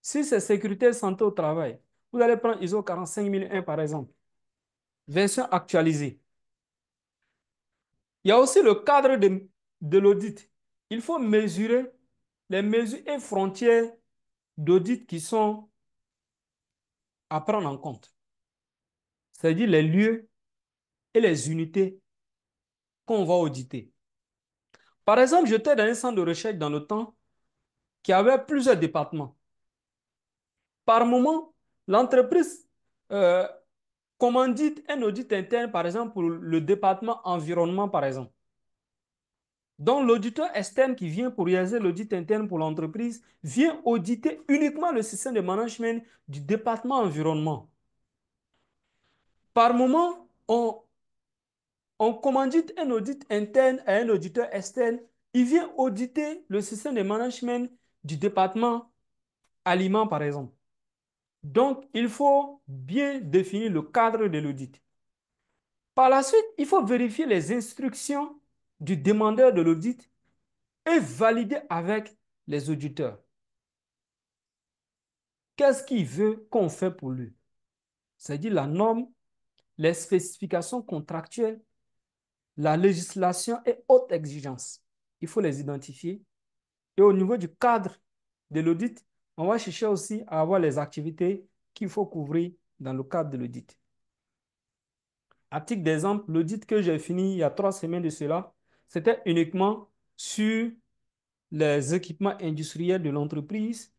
Si c'est sécurité et santé au travail, vous allez prendre ISO 45001 par exemple, version actualisée. Il y a aussi le cadre de l'audit. Il faut mesurer les mesures et frontières d'audit qui sont à prendre en compte. C'est-à-dire les lieux et les unités qu'on va auditer. Par exemple, j'étais dans un centre de recherche dans le temps qui avait plusieurs départements. Par moment, l'entreprise euh, commandite un audit interne, par exemple, pour le département environnement, par exemple. Donc, l'auditeur externe qui vient pour réaliser l'audit interne pour l'entreprise vient auditer uniquement le système de management du département environnement. Par moment, on commandite un audit interne à un auditeur externe. Il vient auditer le système de management du département aliments, par exemple. Donc, il faut bien définir le cadre de l'audit. Par la suite, il faut vérifier les instructions du demandeur de l'audit et valider avec les auditeurs. Qu'est-ce qu'il veut qu'on fait pour lui? C'est-à-dire la norme, les spécifications contractuelles, la législation et autres exigences. Il faut les identifier. Et au niveau du cadre de l'audit, on va chercher aussi à avoir les activités qu'il faut couvrir dans le cadre de l'audit. À titre d'exemple, l'audit que j'ai fini il y a 3 semaines de cela, c'était uniquement sur les équipements industriels de l'entreprise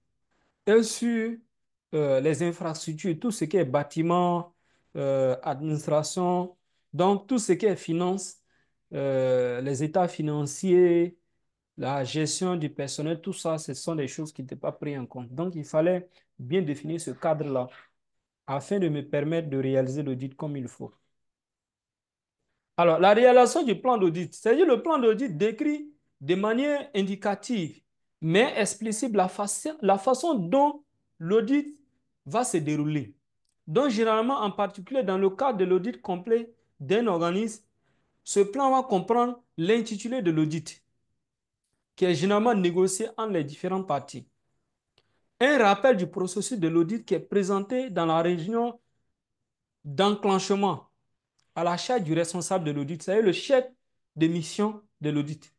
et sur les infrastructures, tout ce qui est bâtiment, administration, donc tout ce qui est finance, les états financiers, la gestion du personnel, tout ça, ce sont des choses qui n'étaient pas prises en compte. Donc, il fallait bien définir ce cadre-là afin de me permettre de réaliser l'audit comme il faut. Alors, la réalisation du plan d'audit, c'est-à-dire le plan d'audit décrit de manière indicative, mais explicite la façon dont l'audit va se dérouler. Donc, généralement, en particulier dans le cadre de l'audit complet d'un organisme, ce plan va comprendre l'intitulé de l'audit, qui est généralement négocié entre les différentes parties. Un rappel du processus de l'audit qui est présenté dans la réunion d'enclenchement à la charge du responsable de l'audit, c'est-à-dire le chef de mission de l'audit.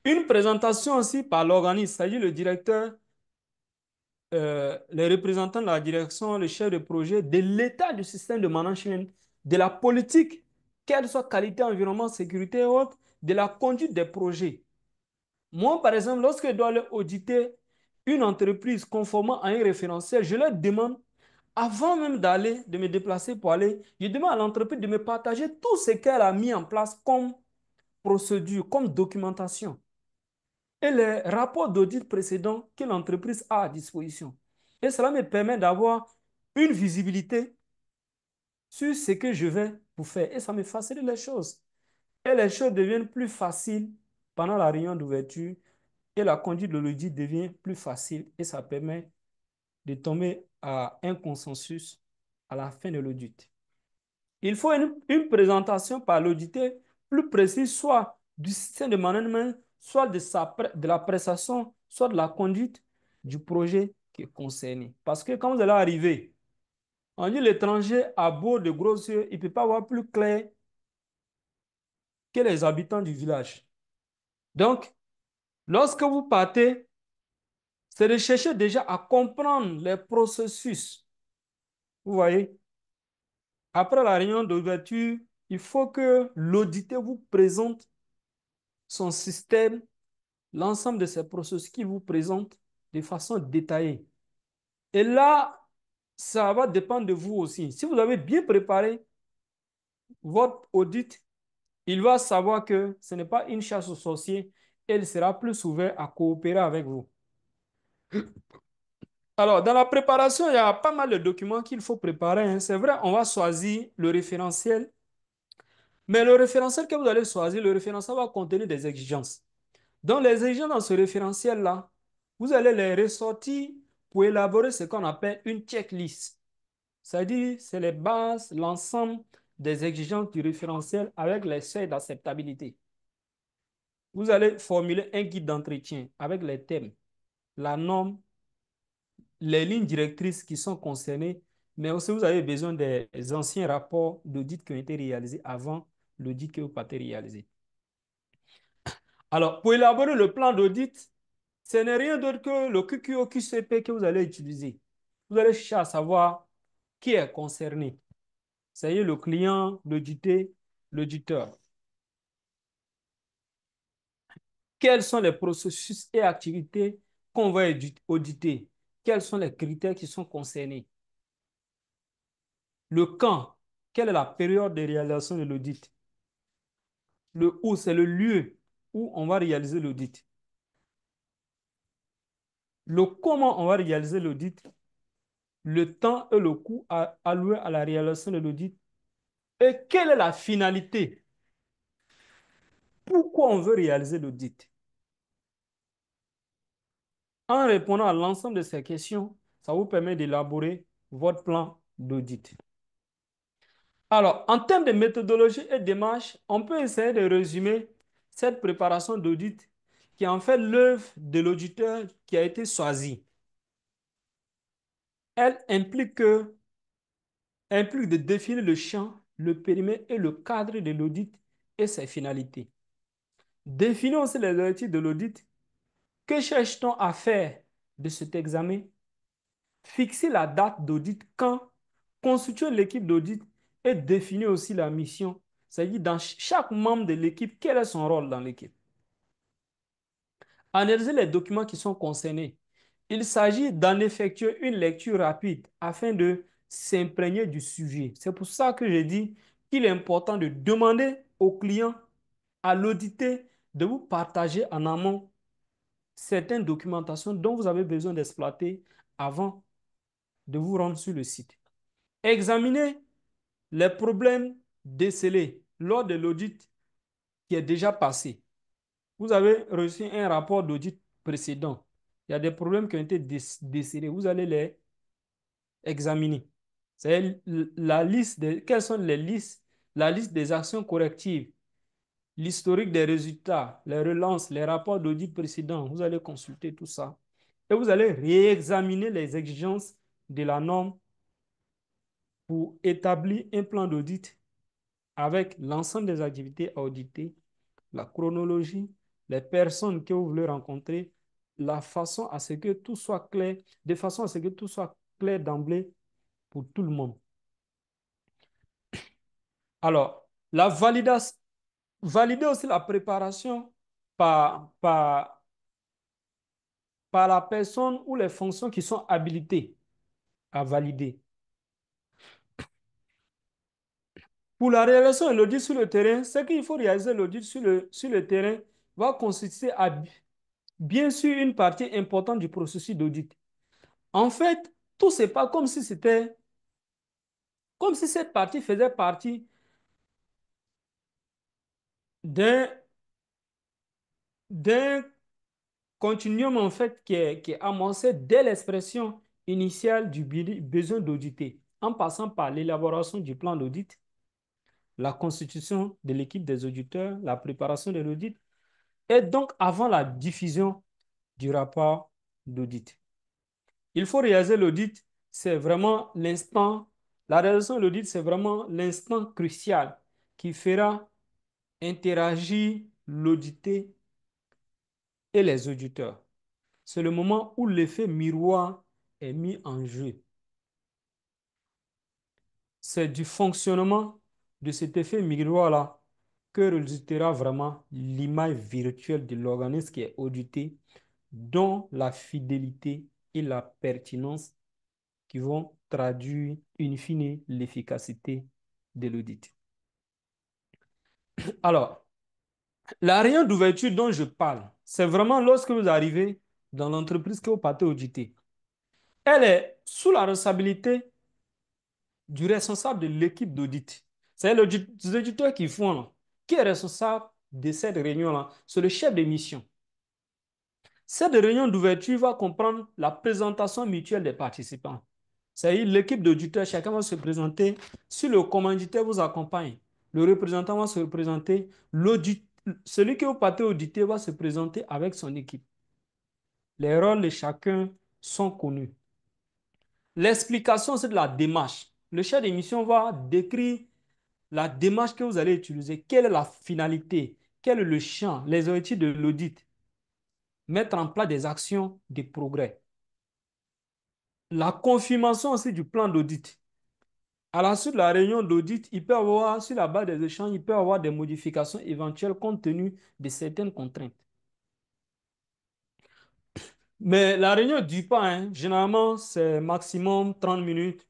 Une présentation aussi par l'organisme, c'est-à-dire le directeur, les représentants de la direction, le chef de projet, de l'état du système de management, de la politique, qu'elle soit qualité, environnement, sécurité et autres, de la conduite des projets. Moi, par exemple, lorsque je dois aller auditer une entreprise conformément à un référentiel, je leur demande, avant même d'aller, de me déplacer pour aller, je demande à l'entreprise de me partager tout ce qu'elle a mis en place comme procédure, comme documentation et les rapports d'audit précédents que l'entreprise a à disposition. Et cela me permet d'avoir une visibilité sur ce que je vais vous faire. Et ça me facilite les choses. Et les choses deviennent plus faciles pendant la réunion d'ouverture et la conduite de l'audit devient plus facile et ça permet de tomber à un consensus à la fin de l'audit. Il faut une présentation par l'auditeur plus précise, soit du système de management, soit de la prestation, soit de la conduite du projet qui est concerné. Parce que quand vous allez arriver, on dit l'étranger à beau de gros yeux, il ne peut pas voir plus clair que les habitants du village. Donc, lorsque vous partez, c'est de chercher déjà à comprendre les processus. Vous voyez, après la réunion d'ouverture, il faut que l'auditeur vous présente son système, l'ensemble de ces processus qu'il vous présente de façon détaillée. Et là, ça va dépendre de vous aussi. Si vous avez bien préparé votre audit, il va savoir que ce n'est pas une chasse aux sorciers et il sera plus ouvert à coopérer avec vous. Alors, dans la préparation, il y a pas mal de documents qu'il faut préparer, hein. C'est vrai, on va choisir le référentiel, mais le référentiel que vous allez choisir, le référentiel va contenir des exigences. Donc, les exigences dans ce référentiel-là, vous allez les ressortir pour élaborer ce qu'on appelle une checklist. C'est-à-dire, c'est les bases, l'ensemble des exigences du référentiel avec les seuils d'acceptabilité. Vous allez formuler un guide d'entretien avec les thèmes, la norme, les lignes directrices qui sont concernées, mais aussi vous avez besoin des anciens rapports d'audit qui ont été réalisés avant l'audit que vous partez réaliser. Alors, pour élaborer le plan d'audit, ce n'est rien d'autre que le QQO-QCP que vous allez utiliser. Vous allez chercher à savoir qui est concerné. C'est-à-dire le client, l'audité, l'auditeur. Quels sont les processus et activités qu'on va auditer? Quels sont les critères qui sont concernés? Le quand, quelle est la période de réalisation de l'audit? Le où, c'est le lieu où on va réaliser l'audit. Le comment on va réaliser l'audit, le temps et le coût alloué à la réalisation de l'audit et quelle est la finalité? Pourquoi on veut réaliser l'audit? En répondant à l'ensemble de ces questions, ça vous permet d'élaborer votre plan d'audit. Alors, en termes de méthodologie et de démarche, on peut essayer de résumer cette préparation d'audit qui est en fait l'œuvre de l'auditeur qui a été choisi. Elle implique de définir le champ, le périmètre et le cadre de l'audit et ses finalités. Définir aussi les objectifs de l'audit. Que cherche-t-on à faire de cet examen? Fixer la date d'audit quand? Constituer l'équipe d'audit et définir aussi la mission. C'est-à-dire dans chaque membre de l'équipe, quel est son rôle dans l'équipe? Analyser les documents qui sont concernés. Il s'agit d'en effectuer une lecture rapide afin de s'imprégner du sujet. C'est pour ça que j'ai dit qu'il est important de demander au client, à l'audité, de vous partager en amont certaines documentations dont vous avez besoin d'exploiter avant de vous rendre sur le site. Examinez les problèmes décelés lors de l'audit qui est déjà passé. Vous avez reçu un rapport d'audit précédent. Il y a des problèmes qui ont été décelés. Vous allez les examiner. C'est la liste quelles sont les listes, la liste des actions correctives, l'historique des résultats, les relances, les rapports d'audit précédents. Vous allez consulter tout ça. Et vous allez réexaminer les exigences de la norme pour établir un plan d'audit avec l'ensemble des activités à auditer, la chronologie, les personnes que vous voulez rencontrer, la façon à ce que tout soit clair, de façon à ce que tout soit clair d'emblée pour tout le monde. Alors, la validation, valider aussi la préparation par, par, par la personne ou les fonctions qui sont habilitées à valider. Pour la réalisation de l'audit sur le terrain, c'est qu'il faut réaliser l'audit sur le terrain va consister à bien sûr une partie importante du processus d'audit. En fait, tout c'est pas comme si c'était, comme si cette partie faisait partie d'un d'un continuum en fait qui est amorcé dès l'expression initiale du besoin d'auditer, en passant par l'élaboration du plan d'audit, la constitution de l'équipe des auditeurs, la préparation de l'audit, et donc avant la diffusion du rapport d'audit. Il faut réaliser l'audit, c'est vraiment l'instant, la réalisation de l'audit, c'est vraiment l'instant crucial qui fera interagir l'audité et les auditeurs. C'est le moment où l'effet miroir est mis en jeu. C'est du fonctionnement de cet effet miroir-là que résultera vraiment l'image virtuelle de l'organisme qui est audité, dont la fidélité et la pertinence qui vont traduire in fine l'efficacité de l'audit. Alors, la réunion d'ouverture dont je parle, c'est vraiment lorsque vous arrivez dans l'entreprise que vous partez auditer. Elle est sous la responsabilité du responsable de l'équipe d'audit. C'est les auditeurs qui font là. Qui est responsable de cette réunion-là? C'est le chef de mission. Cette réunion d'ouverture va comprendre la présentation mutuelle des participants. C'est-à-dire l'équipe d'auditeurs, chacun va se présenter. Si le commanditaire vous accompagne, le représentant va se représenter. Celui qui vous partez auditer va se présenter avec son équipe. Les rôles de chacun sont connus. L'explication, c'est de la démarche. Le chef d'émission va décrire la démarche que vous allez utiliser. Quelle est la finalité? Quel est le champ, les objectifs de l'audit? Mettre en place des actions de progrès. La confirmation aussi du plan d'audit. À la suite de la réunion d'audit, il peut y avoir, sur la base des échanges, il peut y avoir des modifications éventuelles compte tenu de certaines contraintes. Mais la réunion ne dure pas, hein. Généralement, c'est maximum 30 minutes,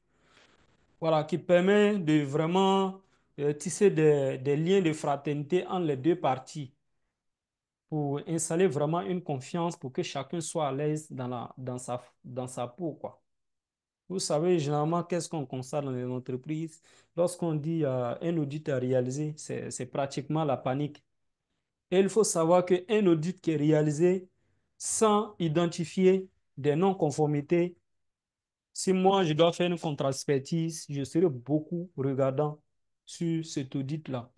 voilà, qui permet de vraiment tisser des liens de fraternité entre les deux parties pour installer vraiment une confiance pour que chacun soit à l'aise dans sa peau, quoi. Vous savez, généralement, qu'est-ce qu'on constate dans les entreprises? Lorsqu'on dit un audit à réaliser, c'est pratiquement la panique. Et il faut savoir qu'un audit qui est réalisé sans identifier des non-conformités, si moi je dois faire une contre-expertise, je serai beaucoup regardant sur cet audit-là.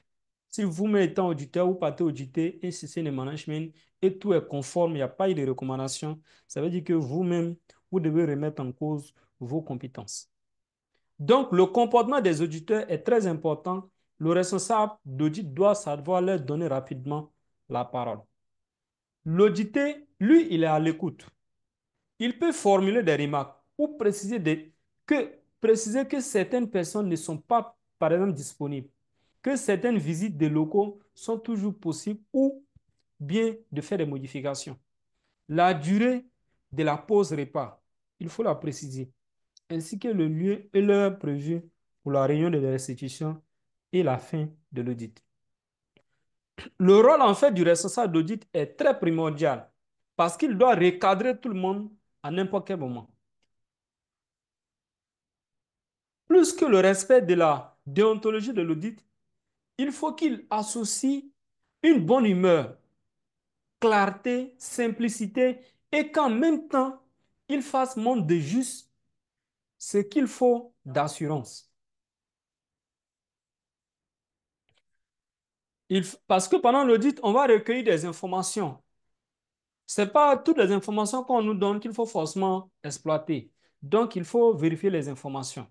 Si vous-même étant auditeur, vous partez auditer un système de management et tout est conforme, il n'y a pas eu de recommandations, ça veut dire que vous-même, vous devez remettre en cause vos compétences. Donc, le comportement des auditeurs est très important. Le responsable d'audit doit savoir leur donner rapidement la parole. L'audité, lui, il est à l'écoute. Il peut formuler des remarques ou préciser que certaines personnes ne sont pas, par exemple, disponibles, que certaines visites des locaux sont toujours possibles ou bien de faire des modifications. La durée de la pause repas, il faut la préciser, ainsi que le lieu et l'heure prévue pour la réunion de la restitution et la fin de l'audit. Le rôle en fait du responsable d'audit est très primordial parce qu'il doit recadrer tout le monde à n'importe quel moment. Plus que le respect de la déontologie de l'audit, il faut qu'il associe une bonne humeur, clarté, simplicité et qu'en même temps, il fasse montre de juste ce qu'il faut d'assurance. Parce que pendant l'audit, on va recueillir des informations. Ce n'est pas toutes les informations qu'on nous donne qu'il faut forcément exploiter. Donc, il faut vérifier les informations.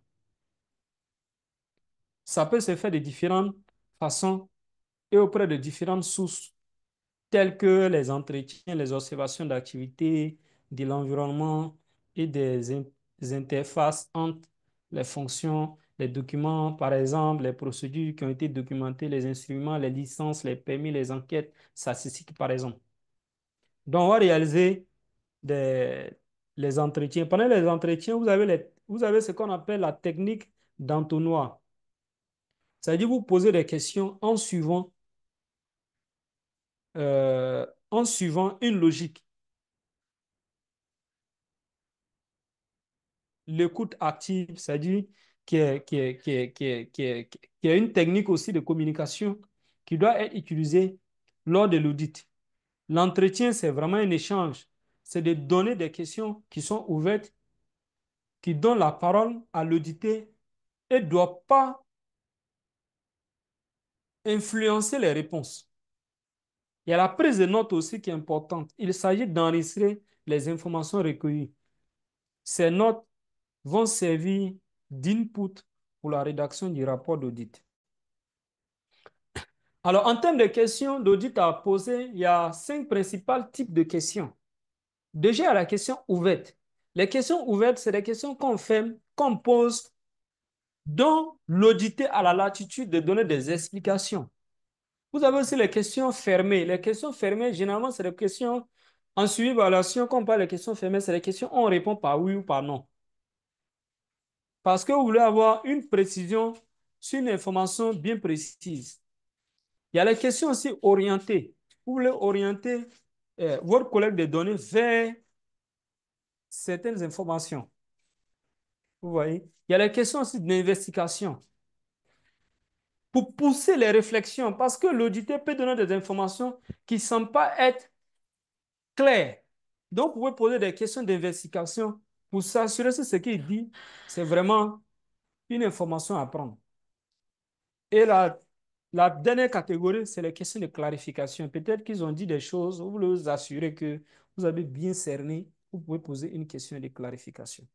Ça peut se faire de différentes façons et auprès de différentes sources, telles que les entretiens, les observations d'activité, de l'environnement et des interfaces entre les fonctions, les documents, par exemple, les procédures qui ont été documentées, les instruments, les licences, les permis, les enquêtes statistiques, par exemple. Donc, on va réaliser des, les entretiens. Pendant les entretiens, vous avez ce qu'on appelle la technique d'entonnoir. C'est-à-dire vous posez des questions en suivant une logique. L'écoute active, c'est-à-dire qui est une technique aussi de communication qui doit être utilisée lors de l'audit. L'entretien, c'est vraiment un échange. C'est de donner des questions qui sont ouvertes, qui donnent la parole à l'audité et ne doivent pas influencer les réponses. Il y a la prise de notes aussi qui est importante. Il s'agit d'enregistrer les informations recueillies. Ces notes vont servir d'input pour la rédaction du rapport d'audit. Alors, en termes de questions d'audit à poser, il y a 5 principaux types de questions. Déjà, il y a la question ouverte. Les questions ouvertes, c'est des questions qu'on fait, qu'on pose, dont l'audité a la latitude de donner des explications. Vous avez aussi les questions fermées. Les questions fermées, généralement, c'est des questions en suivi évaluation. Quand on parle des questions fermées, c'est des questions où on répond par oui ou par non. Parce que vous voulez avoir une précision sur une information bien précise. Il y a les questions aussi orientées. Vous voulez orienter votre collègue de données vers certaines informations. Vous voyez? Il y a les questions aussi d'investigation. Pour pousser les réflexions, parce que l'auditeur peut donner des informations qui ne semblent pas être claires. Donc, vous pouvez poser des questions d'investigation pour s'assurer que ce qu'il dit, c'est vraiment une information à prendre. Et la dernière catégorie, c'est les questions de clarification. Peut-être qu'ils ont dit des choses, vous voulez vous assurer que vous avez bien cerné, vous pouvez poser une question de clarification.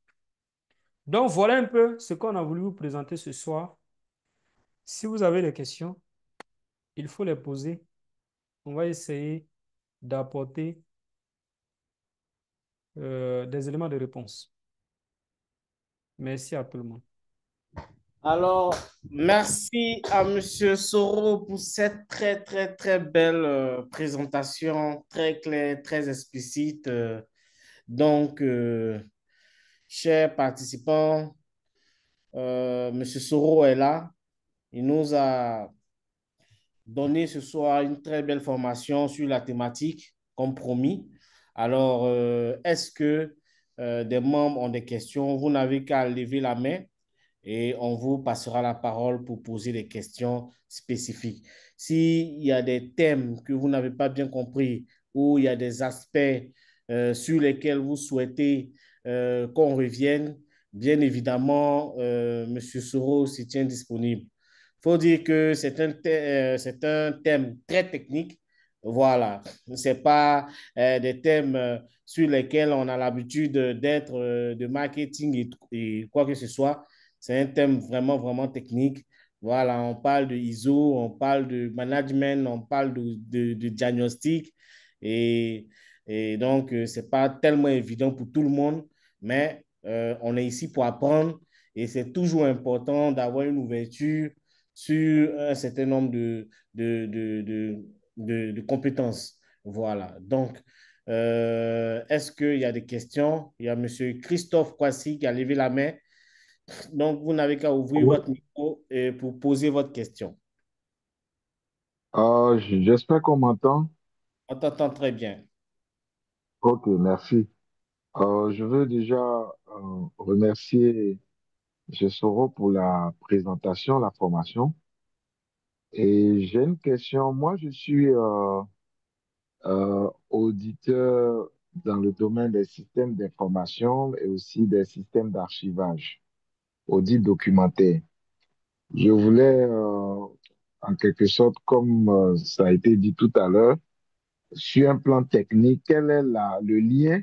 Donc, voilà un peu ce qu'on a voulu vous présenter ce soir. Si vous avez des questions, il faut les poser. On va essayer d'apporter des éléments de réponse. Merci à tout le monde. Alors, merci à Monsieur Soro pour cette très, très, très belle présentation, très claire, très explicite. Donc, chers participants, Monsieur Soro est là. Il nous a donné ce soir une très belle formation sur la thématique, comme promis. Alors, est-ce que des membres ont des questions? Vous n'avez qu'à lever la main et on vous passera la parole pour poser des questions spécifiques. S'il y a des thèmes que vous n'avez pas bien compris ou il y a des aspects sur lesquels vous souhaitez qu'on revienne, bien évidemment, M. Soro se tient disponible. Il faut dire que c'est un thème très technique. Voilà, ce n'est pas des thèmes sur lesquels on a l'habitude d'être de marketing et quoi que ce soit. C'est un thème vraiment, vraiment technique. Voilà, on parle de ISO, on parle de management, on parle de diagnostic. Et, et donc, ce n'est pas tellement évident pour tout le monde, mais on est ici pour apprendre et c'est toujours important d'avoir une ouverture sur un certain nombre de compétences. Voilà. Donc, est-ce qu'il y a des questions? Il y a M. Christophe Kwasi qui a levé la main. Donc, vous n'avez qu'à ouvrir Oui. votre micro pour poser votre question. J'espère qu'on m'entend. On t'entend très bien. Ok, merci. Je veux déjà remercier M. Soro pour la présentation, la formation. Et j'ai une question. Moi, je suis auditeur dans le domaine des systèmes d'information et aussi des systèmes d'archivage, audit documentaire. Je voulais, en quelque sorte, comme ça a été dit tout à l'heure, sur un plan technique, quel est le lien?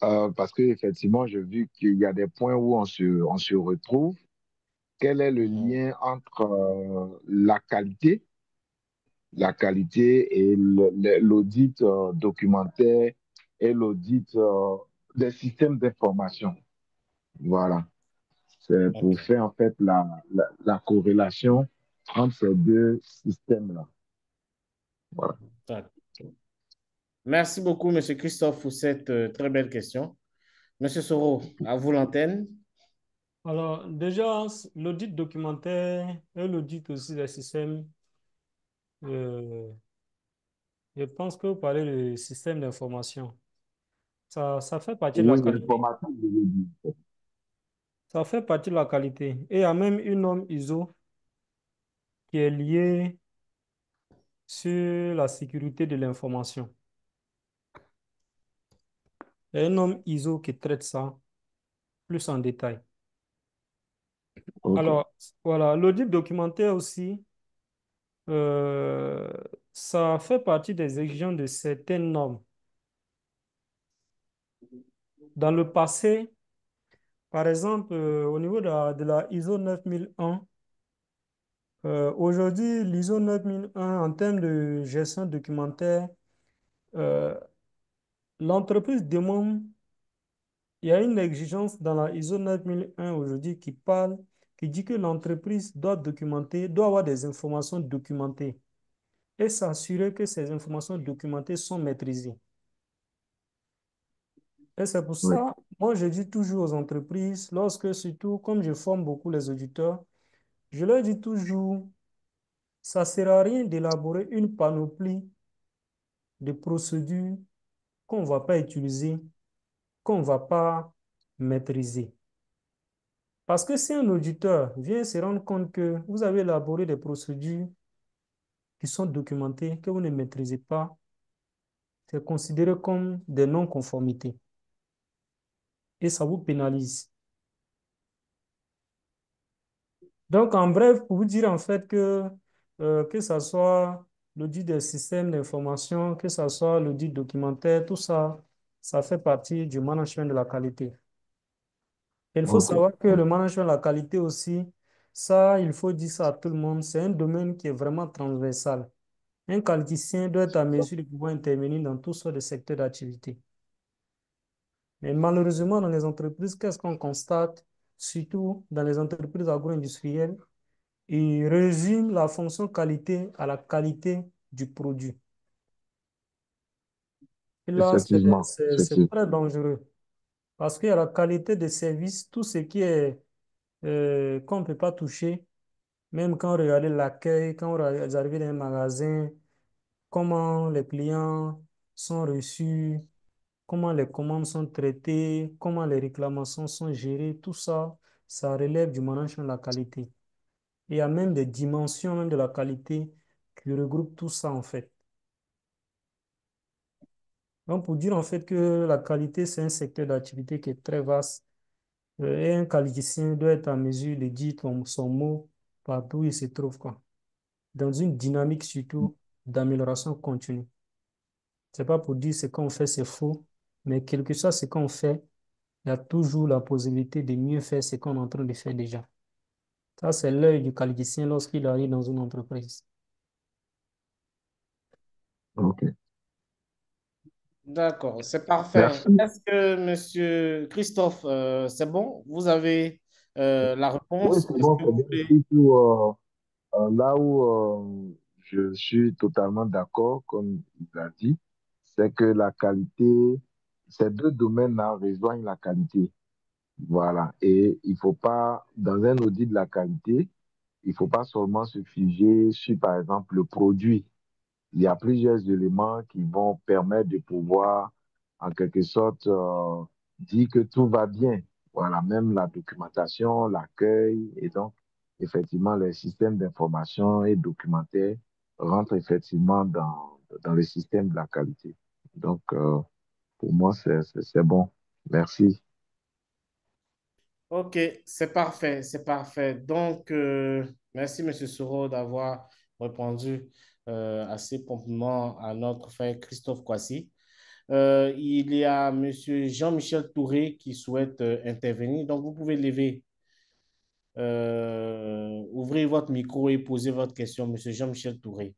Parce qu'effectivement, j'ai vu qu'il y a des points où on se retrouve. Quel est le Mhm. lien entre la qualité et l'audit documentaire et l'audit des systèmes d'information? Voilà. C'est pour OK. faire en fait la corrélation entre ces deux systèmes-là. Voilà. D'accord. Merci beaucoup, Monsieur Christophe, pour cette très belle question. Monsieur Soro, à vous l'antenne. Alors, déjà, l'audit documentaire et l'audit aussi des systèmes, euh, je pense que vous parlez de système d'information. Ça fait partie de la Oui, qualité. l'information, je veux dire. Ça fait partie de la qualité. Et il y a même une norme ISO qui est liée sur la sécurité de l'information. Il y a une norme ISO qui traite ça plus en détail. OK. Alors, voilà, l'audit documentaire aussi, euh, ça fait partie des exigences de certaines normes. Dans le passé, par exemple, au niveau de la ISO 9001, aujourd'hui, l'ISO 9001, en termes de gestion documentaire, euh, l'entreprise demande, il y a une exigence dans la ISO 9001 aujourd'hui qui dit que l'entreprise doit documenter, doit avoir des informations documentées et s'assurer que ces informations documentées sont maîtrisées. Et c'est pour Oui. ça, moi, je dis toujours aux entreprises, lorsque surtout, comme je forme beaucoup les auditeurs, je leur dis toujours, ça ne sert à rien d'élaborer une panoplie de procédures qu'on ne va pas utiliser, qu'on ne va pas maîtriser. Parce que si un auditeur vient se rendre compte que vous avez élaboré des procédures qui sont documentées, que vous ne maîtrisez pas, c'est considéré comme des non-conformités. et ça vous pénalise. Donc, en bref, pour vous dire en fait que ce soit l'audit des systèmes d'information, que ce soit l'audit documentaire, tout ça, ça fait partie du management de la qualité. Il faut Ok. savoir que le management de la qualité aussi, ça, il faut dire ça à tout le monde, c'est un domaine qui est vraiment transversal. Un qualiticien doit être à mesure de pouvoir intervenir dans toutes sortes de secteurs d'activité. Mais malheureusement, dans les entreprises, qu'est-ce qu'on constate, surtout dans les entreprises agro-industrielles? Ils résument la fonction qualité à la qualité du produit. Et là, Effectivement, c'est effectivement. très dangereux parce qu'il y a la qualité des services, tout ce qui est qu'on ne peut pas toucher, même quand on regarde l'accueil, quand vous arrivez dans un magasin, comment les clients sont reçus, comment les commandes sont traitées, comment les réclamations sont gérées, tout ça, ça relève du management de la qualité. Et il y a même des dimensions même de la qualité qui regroupent tout ça en fait. Donc, pour dire en fait que la qualité, c'est un secteur d'activité qui est très vaste, et un qualiticien doit être en mesure de dire son mot partout où il se trouve, quoi. Dans une dynamique surtout d'amélioration continue. C'est pas pour dire ce qu'on fait, c'est faux, mais quel que soit ce qu'on fait, il y a toujours la possibilité de mieux faire ce qu'on est en train de faire déjà. Ça, c'est l'œil du qualiticien lorsqu'il arrive dans une entreprise. Ok. D'accord, c'est parfait. Merci. Est-ce que, Monsieur Christophe, c'est bon? Vous avez la Oui, réponse? c'est Est-ce bon, que c'est vous bien. voulez... Surtout là où je suis totalement d'accord, comme il a dit, c'est que la qualité, ces deux domaines-là rejoignent la qualité. Voilà. Et il faut pas, dans un audit de la qualité, il faut pas seulement se figer sur, par exemple, le produit. Il y a plusieurs éléments qui vont permettre de pouvoir, en quelque sorte, dire que tout va bien. Voilà, même la documentation, l'accueil, et donc, effectivement, les systèmes d'information et documentaire rentrent effectivement dans le système de la qualité. Donc, pour moi, c'est bon. Merci. Ok, c'est parfait, c'est parfait. Donc, merci, Monsieur Soro, d'avoir répondu assez promptement à notre frère Christophe Kwasi. Il y a Monsieur Jean-Michel Touré qui souhaite intervenir. Donc, vous pouvez lever, ouvrir votre micro et poser votre question, Monsieur Jean-Michel Touré.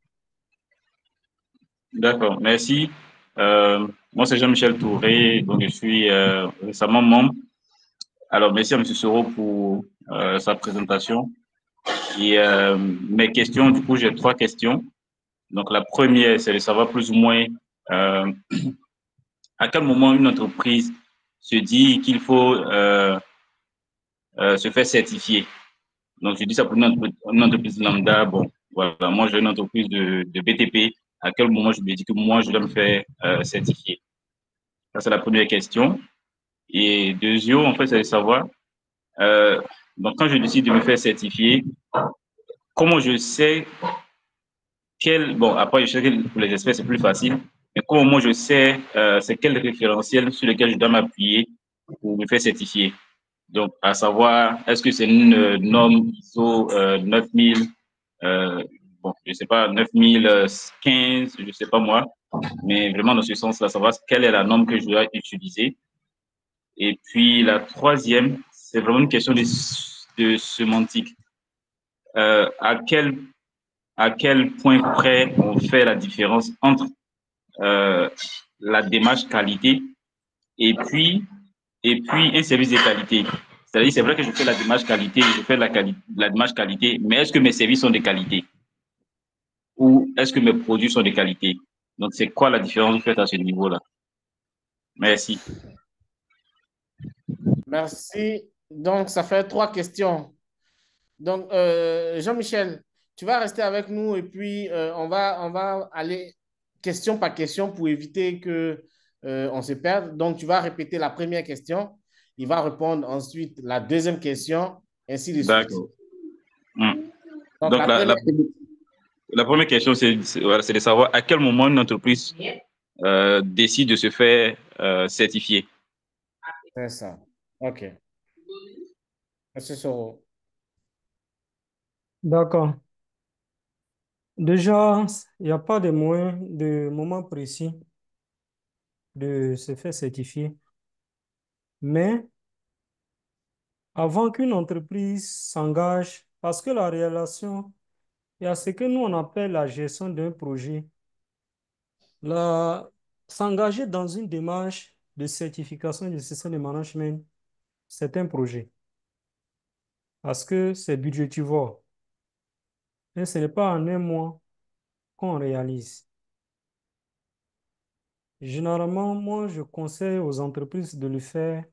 D'accord, merci. Moi, c'est Jean-Michel Touré, donc je suis récemment membre. Alors, merci à M. Soro pour sa présentation. Et mes questions, du coup, j'ai trois questions. Donc, la première, c'est de savoir plus ou moins euh, à quel moment une entreprise se dit qu'il faut se faire certifier. Donc, je dis ça pour une entreprise lambda. Bon, voilà, moi, j'ai une entreprise de BTP. À quel moment je me dis que moi, je dois me faire certifier? Ça, c'est la première question. Et deuxième, en fait, c'est de savoir, euh, donc quand je décide de me faire certifier, comment je sais bon, après, je sais que pour les experts, c'est plus facile, mais comment moi je sais, c'est quel référentiel sur lequel je dois m'appuyer pour me faire certifier. Donc, à savoir, est-ce que c'est une norme ISO 9000, bon, je sais pas, 9015, je sais pas moi, mais vraiment dans ce sens-là, savoir quelle est la norme que je dois utiliser. Et puis la troisième, c'est vraiment une question de sémantique. Euh, à quel, à quel point près on fait la différence entre euh, la démarche qualité et puis, un service de qualité. C'est-à-dire, c'est vrai que je fais la démarche qualité, je fais la démarche qualité, mais est-ce que mes services sont de qualité ou est-ce que mes produits sont de qualité? Donc, c'est quoi la différence que vous faites à ce niveau-là? Merci. Merci. Donc, ça fait trois questions. Donc, Jean-Michel, tu vas rester avec nous et puis on va aller question par question pour éviter que on se perde. Donc, tu vas répéter la première question. Il va répondre ensuite la deuxième question, ainsi de suite. D'accord. Hmm. Donc, Donc, la première. la première question, voilà, c'est de savoir à quel moment une entreprise décide de se faire certifier. C'est ça. OK. Monsieur Soro. D'accord. Déjà, il n'y a pas de moment précis de se faire certifier. Mais avant qu'une entreprise s'engage, parce que la relation, il y a ce que nous on appelle la gestion d'un projet. S'engager dans une démarche de certification du système de management, c'est un projet. Parce que c'est budgétivore. Et ce n'est pas en un mois qu'on réalise. Généralement, moi, je conseille aux entreprises de le faire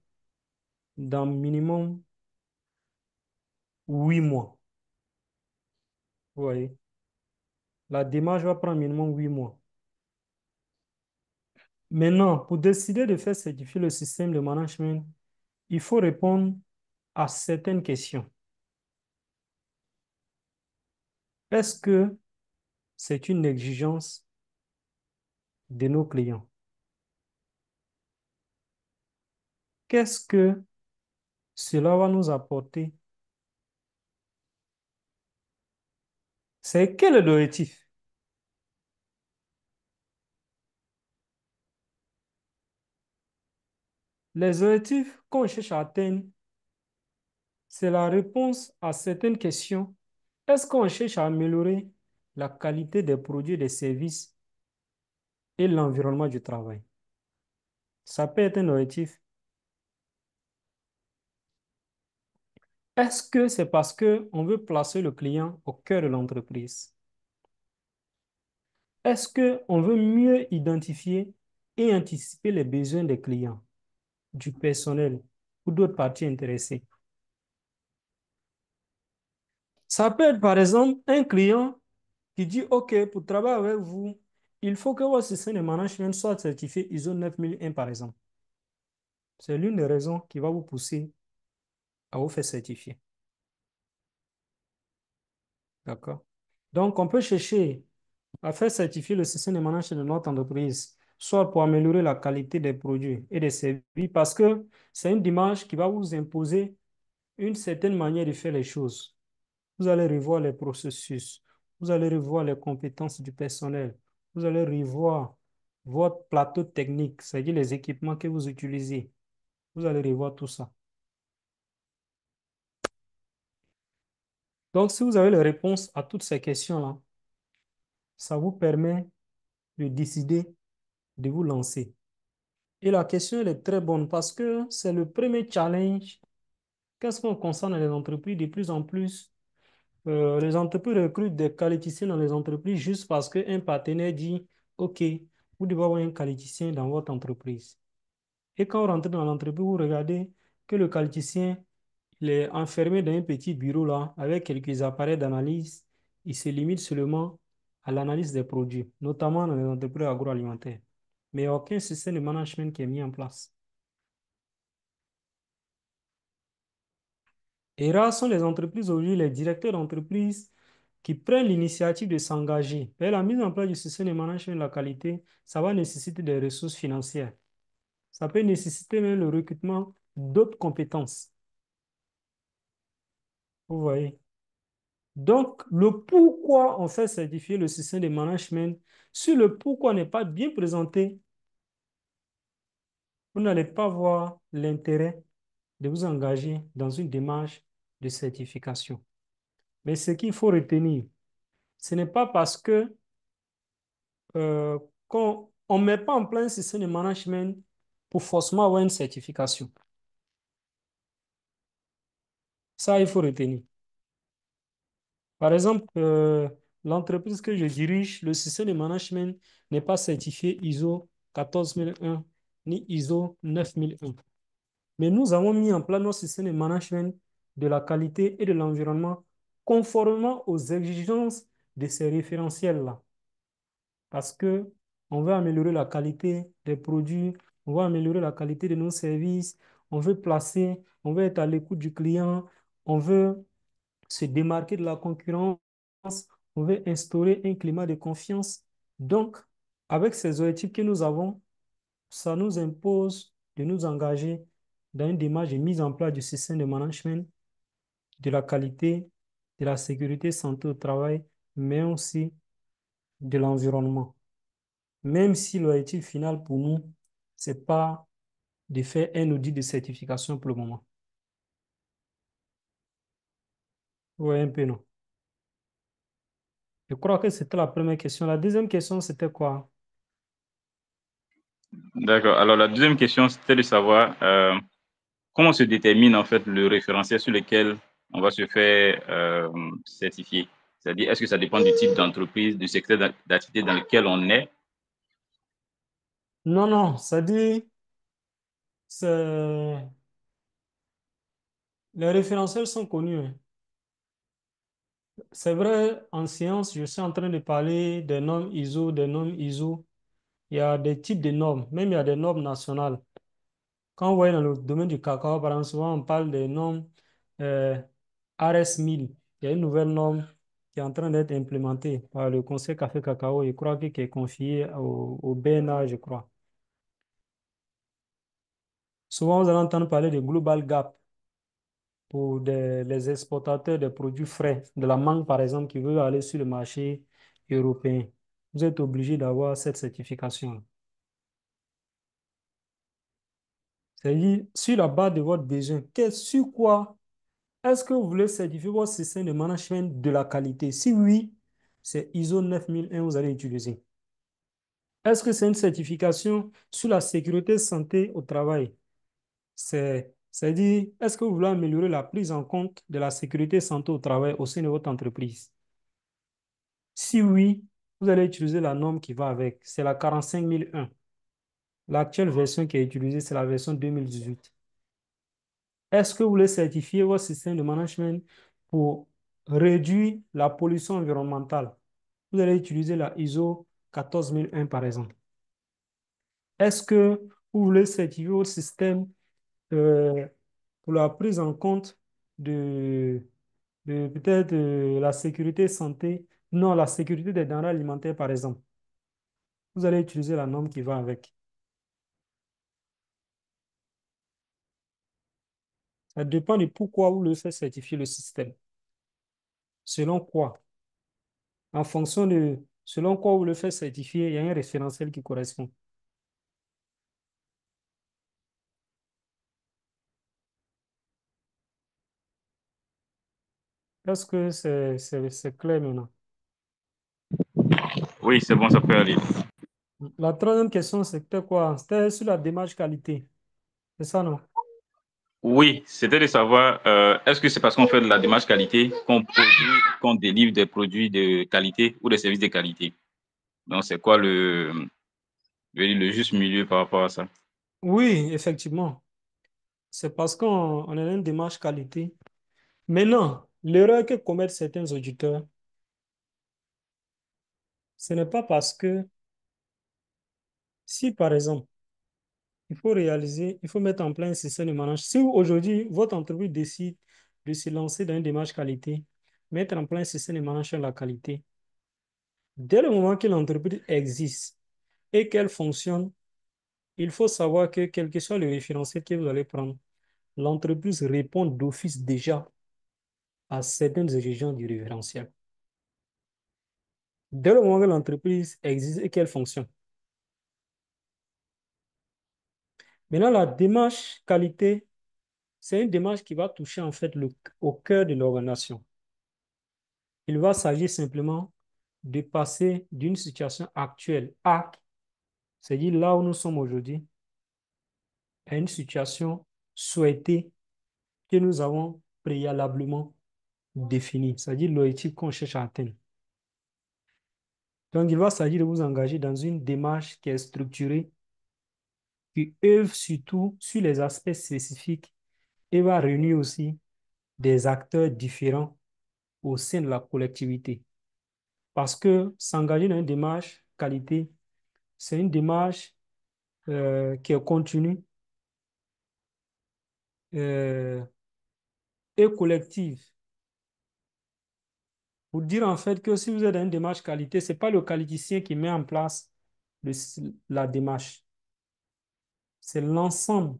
dans minimum 8 mois. Vous voyez, la démarche va prendre minimum 8 mois. Maintenant, pour décider de faire certifier le système de management, il faut répondre à certaines questions. Est-ce que c'est une exigence de nos clients? Qu'est-ce que cela va nous apporter? C'est quel est l'objectif? Les objectifs qu'on cherche à atteindre, c'est la réponse à certaines questions. Est-ce qu'on cherche à améliorer la qualité des produits et des services et l'environnement du travail? Ça peut être un objectif. Est-ce que c'est parce qu'on veut placer le client au cœur de l'entreprise? Est-ce qu'on veut mieux identifier et anticiper les besoins des clients, du personnel ou d'autres parties intéressées? Ça peut être par exemple un client qui dit, OK, pour travailler avec vous, il faut que votre système de management soit certifié ISO 9001 par exemple. C'est l'une des raisons qui va vous pousser à vous faire certifier. D'accord? Donc, on peut chercher à faire certifier le système de management de notre entreprise, soit pour améliorer la qualité des produits et des services, parce que c'est une démarche qui va vous imposer une certaine manière de faire les choses. Vous allez revoir les processus, vous allez revoir les compétences du personnel, vous allez revoir votre plateau technique, c'est-à-dire les équipements que vous utilisez. Vous allez revoir tout ça. Donc, si vous avez les réponses à toutes ces questions-là, ça vous permet de décider de vous lancer. Et la question, elle est très bonne parce que c'est le premier challenge. Qu'est-ce qu'on constate dans les entreprises? De plus en plus, les entreprises recrutent des qualiticiens dans les entreprises juste parce qu'un partenaire dit, OK, vous devez avoir un qualiticien dans votre entreprise. Et quand vous rentrez dans l'entreprise, vous regardez que le qualiticien, il est enfermé dans un petit bureau là, avec quelques appareils d'analyse. Il se limite seulement à l'analyse des produits, notamment dans les entreprises agroalimentaires. Mais il n'y a aucun système de management qui est mis en place. Et rares sont les entreprises aujourd'hui, les directeurs d'entreprise qui prennent l'initiative de s'engager. Et la mise en place du système de management de la qualité, ça va nécessiter des ressources financières. Ça peut nécessiter même le recrutement d'autres compétences. Vous voyez? Donc, le pourquoi on fait certifier le système de management, si le pourquoi n'est pas bien présenté, vous n'allez pas voir l'intérêt de vous engager dans une démarche de certification. Mais ce qu'il faut retenir, ce n'est pas parce que euh, qu'on ne met pas en place un système de management pour forcément avoir une certification. Ça, il faut retenir. Par exemple, l'entreprise que je dirige, le système de management n'est pas certifié ISO 14001 ni ISO 9001. Mais nous avons mis en place notre système de management de la qualité et de l'environnement conformément aux exigences de ces référentiels-là. Parce que on veut améliorer la qualité des produits, on veut améliorer la qualité de nos services, on veut placer, on veut être à l'écoute du client, on veut se démarquer de la concurrence, on veut instaurer un climat de confiance. Donc, avec ces objectifs que nous avons, ça nous impose de nous engager dans une démarche de mise en place du système de management, de la qualité, de la sécurité santé au travail, mais aussi de l'environnement. Même si l'objectif final pour nous, ce n'est pas de faire un audit de certification pour le moment. Oui, un peu non. Je crois que c'était la première question. La deuxième question, c'était quoi? D'accord. Alors, la deuxième question, c'était de savoir comment se détermine en fait le référentiel sur lequel on va se faire certifier. C'est-à-dire, est-ce que ça dépend du type d'entreprise, du secteur d'activité dans lequel on est? Non, non, ça dit, c'est... les référentiels sont connus, hein. C'est vrai, en science, je suis en train de parler des normes ISO, des normes ISO. Il y a des types de normes, même il y a des normes nationales. Quand on voit dans le domaine du cacao, par exemple, souvent on parle des normes RS 1000. Il y a une nouvelle norme qui est en train d'être implémentée par le Conseil Café Cacao. Je crois qui est confié au BNA, je crois. Souvent, vous allez entendre parler de Global Gap pour les exportateurs de produits frais, de la mangue par exemple, qui veut aller sur le marché européen. Vous êtes obligé d'avoir cette certification. C'est-à-dire, sur la base de votre besoin, sur quoi est-ce que vous voulez certifier votre système de management de la qualité? Si oui, c'est ISO 9001 que vous allez utiliser. Est-ce que c'est une certification sur la sécurité santé au travail? C'est-à-dire, est-ce que vous voulez améliorer la prise en compte de la sécurité santé au travail au sein de votre entreprise? Si oui, vous allez utiliser la norme qui va avec. C'est la 45001. L'actuelle version qui est utilisée, c'est la version 2018. Est-ce que vous voulez certifier votre système de management pour réduire la pollution environnementale? Vous allez utiliser la ISO 14001 par exemple. Est-ce que vous voulez certifier votre système euh, pour la prise en compte de, de peut-être la sécurité santé? Non, la sécurité des denrées alimentaires par exemple. Vous allez utiliser la norme qui va avec. Ça dépend de pourquoi vous le faites certifier le système. Selon quoi? En fonction de selon quoi vous le faites certifier, il y a un référentiel qui correspond. Est-ce que c'est clair maintenant? Oui, c'est bon, ça peut aller. La troisième question, c'était quoi? C'était sur la démarche qualité. C'est ça, non? Oui, c'était de savoir, est-ce que c'est parce qu'on fait de la démarche qualité qu'on produit, qu'on délivre des produits de qualité ou des services de qualité? Donc, c'est quoi le juste milieu par rapport à ça? Oui, effectivement. C'est parce qu'on est dans une démarche qualité. Maintenant, l'erreur que commettent certains auditeurs, ce n'est pas parce que si, par exemple, il faut mettre en place un système de management. Si aujourd'hui, votre entreprise décide de se lancer dans une démarche qualité, mettre en place un système de management de la qualité, dès le moment que l'entreprise existe et qu'elle fonctionne, il faut savoir que quel que soit le référentiel que vous allez prendre, l'entreprise répond d'office déjà à certaines exigences du référentiel. Dès le moment que l'entreprise existe et qu'elle fonctionne. Maintenant, la démarche qualité, c'est une démarche qui va toucher en fait au cœur de l'organisation. Il va s'agir simplement de passer d'une situation actuelle A, c'est-à-dire là où nous sommes aujourd'hui, à une situation souhaitée que nous avons préalablement définie, c'est-à-dire l'objectif qu'on cherche à atteindre. Donc, il va s'agir de vous engager dans une démarche qui est structurée, qui œuvre surtout sur les aspects spécifiques et va réunir aussi des acteurs différents au sein de la collectivité. Parce que s'engager dans une démarche qualité, c'est une démarche qui est continue euh, et collective. Pour dire en fait que si vous êtes dans une démarche qualité, ce n'est pas le qualiticien qui met en place la démarche. C'est l'ensemble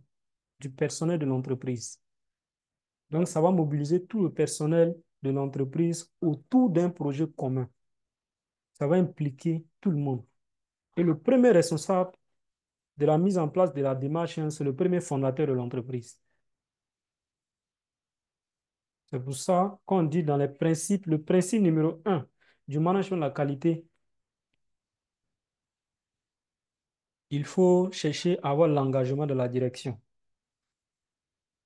du personnel de l'entreprise. Donc, ça va mobiliser tout le personnel de l'entreprise autour d'un projet commun. Ça va impliquer tout le monde. Et le premier responsable de la mise en place de la démarche, c'est le premier fondateur de l'entreprise. C'est pour ça qu'on dit dans les principes, le principe numéro 1 du management de la qualité, il faut chercher à avoir l'engagement de la direction.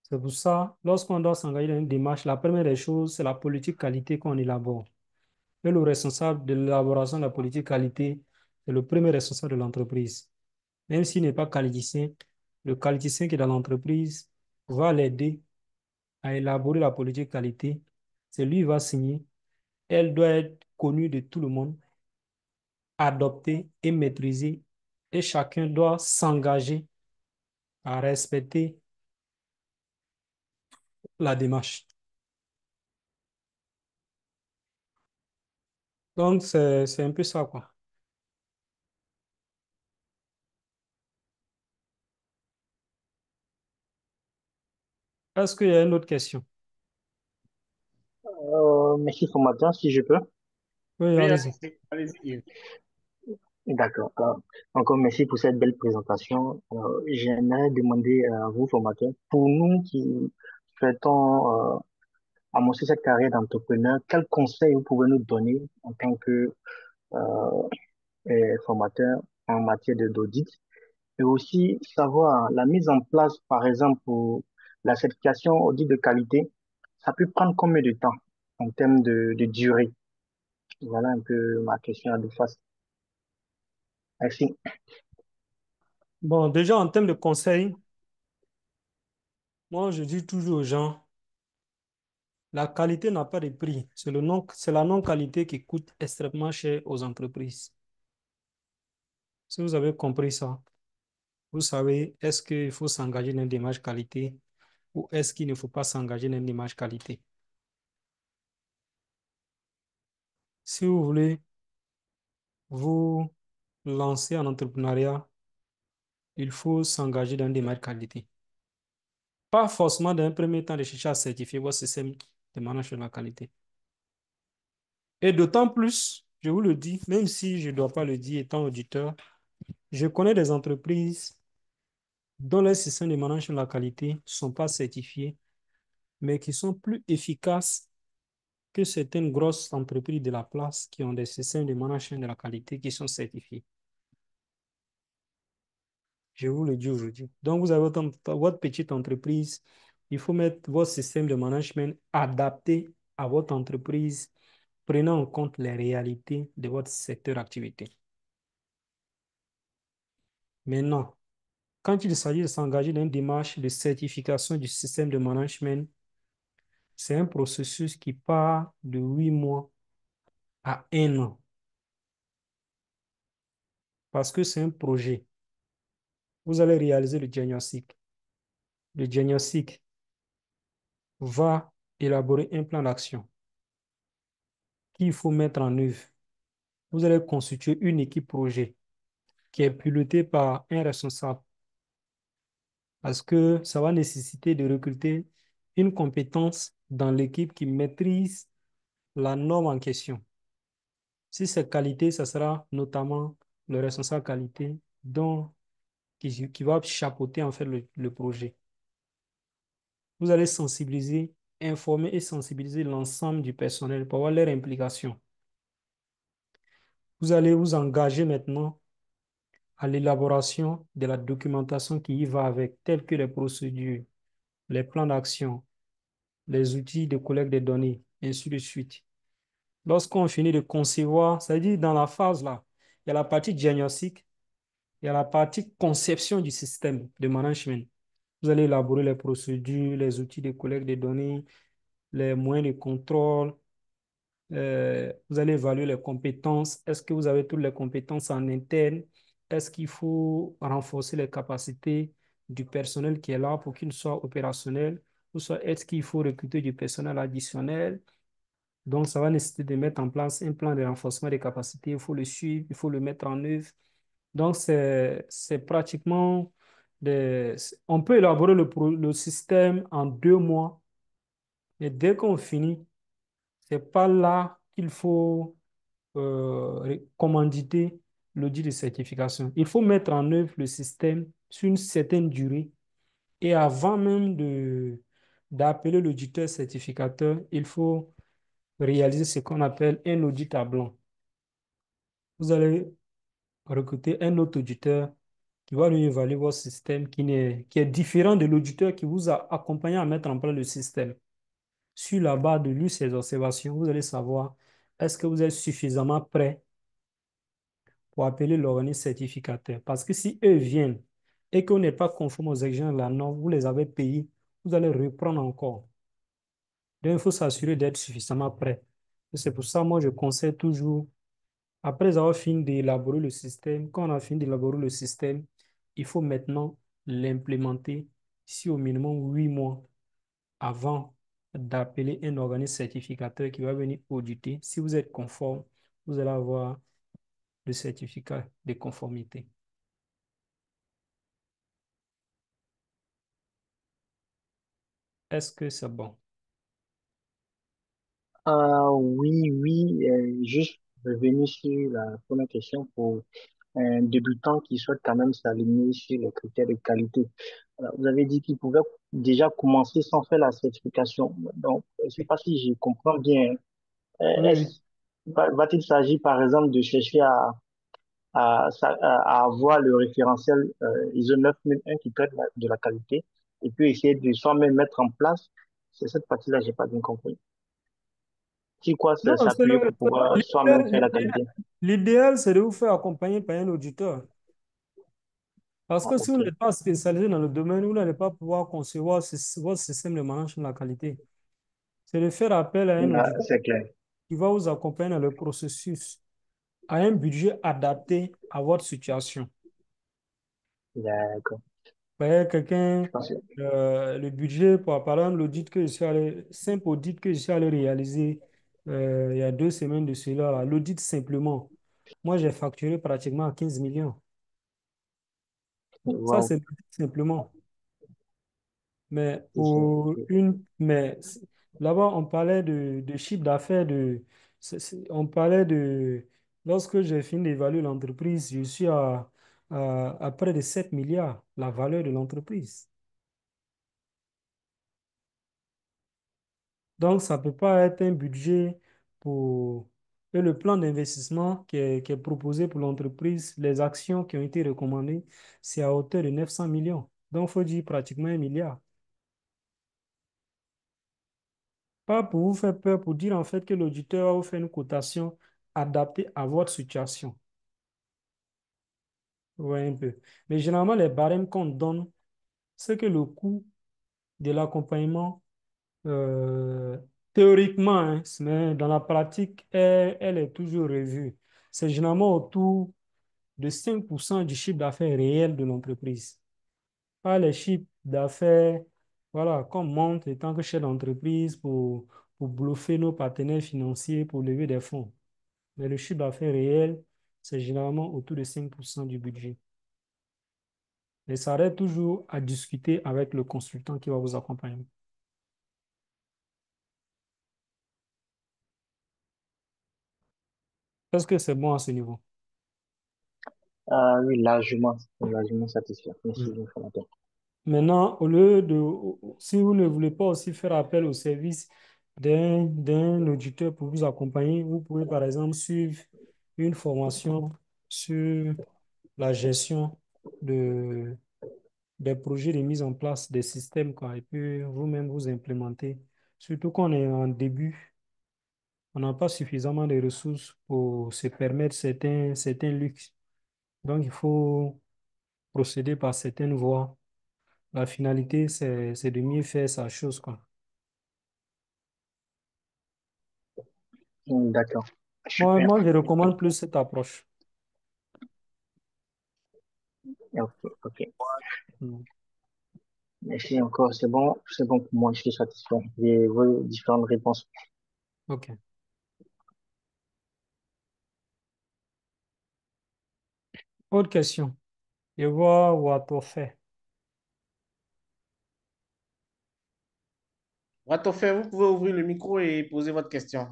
C'est pour ça, lorsqu'on doit s'engager dans une démarche, la première des choses, c'est la politique qualité qu'on élabore. Et le responsable de l'élaboration de la politique qualité, c'est le premier responsable de l'entreprise. Même s'il n'est pas qualiticien, le qualiticien qui est dans l'entreprise va l'aider à élaborer la politique qualité. C'est lui qui va signer. Elle doit être connue de tout le monde, adoptée et maîtrisée. Et chacun doit s'engager à respecter la démarche. Donc, c'est un peu ça, quoi. Est-ce qu'il y a une autre question? Merci formateur, si je peux. Oui, Oui, allez-y. allez-y. D'accord. Encore merci pour cette belle présentation. J'aimerais demander à vous, formateur, pour nous qui souhaitons amorcer cette carrière d'entrepreneur, quels conseils vous pouvez nous donner en tant que euh, formateur en matière d'audit et aussi savoir la mise en place, par exemple, pour la certification audit de qualité, ça peut prendre combien de temps en termes de durée? Voilà un peu ma question à deux faces. Merci. Bon, déjà, en termes de conseils, moi, je dis toujours aux gens, la qualité n'a pas de prix. C'est la non-qualité qui coûte extrêmement cher aux entreprises. Si vous avez compris ça, vous savez, est-ce qu'il faut s'engager dans une démarche qualité ou est-ce qu'il ne faut pas s'engager dans une démarche qualité? Si vous voulez vous lancer en entrepreneuriat, il faut s'engager dans une démarche qualité. Pas forcément dans un premier temps de chercher à certifier votre système de management de la qualité. Et d'autant plus, je vous le dis, même si je ne dois pas le dire étant auditeur, je connais des entreprises dont les systèmes de management de la qualité ne sont pas certifiés, mais qui sont plus efficaces que certaines grosses entreprises de la place qui ont des systèmes de management de la qualité qui sont certifiés. Je vous le dis aujourd'hui. Donc, vous avez votre petite entreprise, il faut mettre votre système de management adapté à votre entreprise, prenant en compte les réalités de votre secteur d'activité. Maintenant, quand il s'agit de s'engager dans une démarche de certification du système de management, c'est un processus qui part de 8 mois à 1 an parce que c'est un projet. Vous allez réaliser le diagnostic. Le diagnostic va élaborer un plan d'action qu'il faut mettre en œuvre. Vous allez constituer une équipe projet qui est pilotée par un responsable parce que ça va nécessiter de recruter une compétence dans l'équipe qui maîtrise la norme en question. Si c'est qualité, ça sera notamment le responsable qualité qui va chapeauter en fait le projet. Vous allez sensibiliser, informer et sensibiliser l'ensemble du personnel pour avoir leur implication. Vous allez vous engager maintenant à l'élaboration de la documentation qui y va avec, telles que les procédures, les plans d'action, les outils de collecte des données, ainsi de suite. Lorsqu'on finit de concevoir, c'est-à-dire dans la phase là, il y a la partie diagnostic, il y a la partie conception du système de management. Vous allez élaborer les procédures, les outils de collecte des données, les moyens de contrôle. Vous allez évaluer les compétences. Est-ce que vous avez toutes les compétences en interne? Est-ce qu'il faut renforcer les capacités du personnel qui est là pour qu'il soit opérationnel? Ou soit est-ce qu'il faut recruter du personnel additionnel? Donc, ça va nécessiter de mettre en place un plan de renforcement des capacités. Il faut le suivre, il faut le mettre en œuvre. Donc, c'est pratiquement On peut élaborer le système en 2 mois, et dès qu'on finit, c'est pas là qu'il faut commanditer l'audit de certification. Il faut mettre en œuvre le système sur une certaine durée et avant même d'appeler l'auditeur certificateur, il faut réaliser ce qu'on appelle un audit à blanc. Vous allez recruter un autre auditeur qui va lui évaluer votre système qui est différent de l'auditeur qui vous a accompagné à mettre en place le système. Sur la base de lui, ses observations, vous allez savoir est-ce que vous êtes suffisamment prêt pour appeler l'organisme certificateur. Parce que si eux viennent et qu'on n'est pas conforme aux exigences de la norme, vous les avez payés, vous allez reprendre encore. Donc, il faut s'assurer d'être suffisamment prêt. C'est pour ça, moi, je conseille toujours, après avoir fini d'élaborer le système, quand on a fini d'élaborer le système, il faut maintenant l'implémenter si au minimum 8 mois avant d'appeler un organisme certificateur qui va venir auditer. Si vous êtes conforme, vous allez avoir le certificat de conformité. Est-ce que c'est bon? Oui, oui, juste revenir sur la première question pour un débutant qui souhaite quand même s'aligner sur les critères de qualité. Vous avez dit qu'il pouvait déjà commencer sans faire la certification. Donc, je ne sais pas si je comprends bien. Oui, oui. Va-t-il s'agir, par exemple, de chercher à avoir le référentiel ISO 9001 qui traite de la qualité et puis essayer de soi-même mettre en place? C'est cette partie-là, j'ai pas bien compris. Sur quoi Non, s'appuyer pour pouvoir soi-même faire la qualité? l'idéal, c'est de vous faire accompagner par un auditeur. Parce Ah, que si vous ok. n'êtes pas spécialisé dans le domaine, vous n'allez pas pouvoir concevoir votre système de management de la qualité. C'est de faire appel à un Là, auditeur c'est clair. qui va vous accompagner dans le processus à un budget adapté à votre situation. D'accord. Vous voyez, quelqu'un, Je pense que le budget, par exemple, simple audit que je suis allé réaliser il y a 2 semaines de cela, là, l'audit simplement, moi j'ai facturé pratiquement à 15 millions. Ça, waouh. c'est simplement. Mais C'est- là-bas, on parlait de chiffre d'affaires, on parlait lorsque j'ai fini d'évaluer l'entreprise, je suis à près de 7 milliards, la valeur de l'entreprise. Donc, ça ne peut pas être un budget pour... Et le plan d'investissement qui est proposé pour l'entreprise, les actions qui ont été recommandées, c'est à hauteur de 900 millions. Donc, il faut dire pratiquement 1 milliard. Pas pour vous faire peur, pour dire en fait que l'auditeur va vous faire une cotation adaptée à votre situation. Oui, un peu. Mais généralement, les barèmes qu'on donne, c'est que le coût de l'accompagnement, euh, théoriquement, hein, mais dans la pratique, elle est toujours revue. C'est généralement autour de 5% du chiffre d'affaires réel de l'entreprise. Pas les chiffres d'affaires, voilà, qu'on monte en tant que chef d'entreprise pour bluffer nos partenaires financiers pour lever des fonds. Mais le chiffre d'affaires réel, c'est généralement autour de 5% du budget. Et ça reste toujours à discuter avec le consultant qui va vous accompagner. Est-ce que c'est bon à ce niveau? Oui, largement, largement satisfait. Merci Mm. de l'informateur. Maintenant, si vous ne voulez pas aussi faire appel au service d'un auditeur pour vous accompagner, vous pouvez par exemple suivre une formation sur la gestion de, des projets de mise en place des systèmes, quoi, et puis vous-même vous implémenter. Surtout qu'on est en début, on n'a pas suffisamment de ressources pour se permettre certains luxes. Donc, il faut procéder par certaines voies. La finalité, c'est de mieux faire sa chose, quoi. D'accord. Moi, Super. moi, je recommande plus cette approche. Ok, ok. Mm. Merci encore. C'est bon pour moi. Je suis satisfait de vos différentes réponses. OK. Autre question. Je vois Wato fait. Atofé, vous pouvez ouvrir le micro et poser votre question.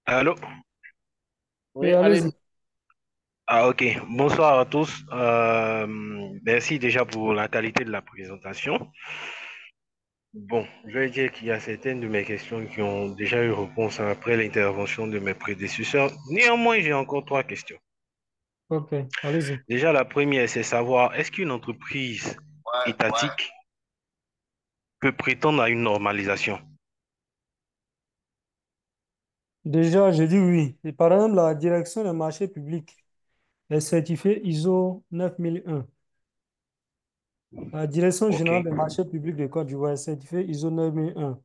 Allô? Oui, Oui, allez. allez-y. Ah, ok. Bonsoir à tous. Merci déjà pour la qualité de la présentation. Bon, je vais dire qu'il y a certaines de mes questions qui ont déjà eu réponse après l'intervention de mes prédécesseurs. Néanmoins, j'ai encore trois questions. Ok, allez-y. Déjà, la première, c'est savoir, est-ce qu'une entreprise étatique peut prétendre à une normalisation? Déjà, je dis oui. Et par exemple, la direction des marchés publics est certifiée ISO 9001. La direction Ok, générale des marchés publics de Côte d'Ivoire est certifiée ISO 9001.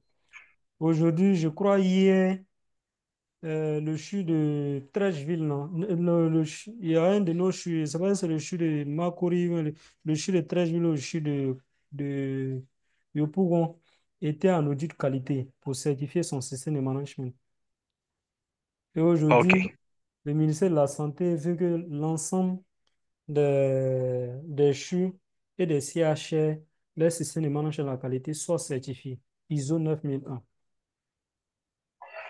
Aujourd'hui, je crois hier, le CHU de Trècheville, non? Il y a un de nos CHU, c'est pas si c'est le CHU de Makori, mais le CHU de Trècheville ou le CHU de Yopougon était en audit qualité pour certifier son système de management. Et ok, aujourd'hui, le ministère de la Santé veut que l'ensemble des CHU et des CHR, leur système de management de la qualité soit certifié ISO 9001.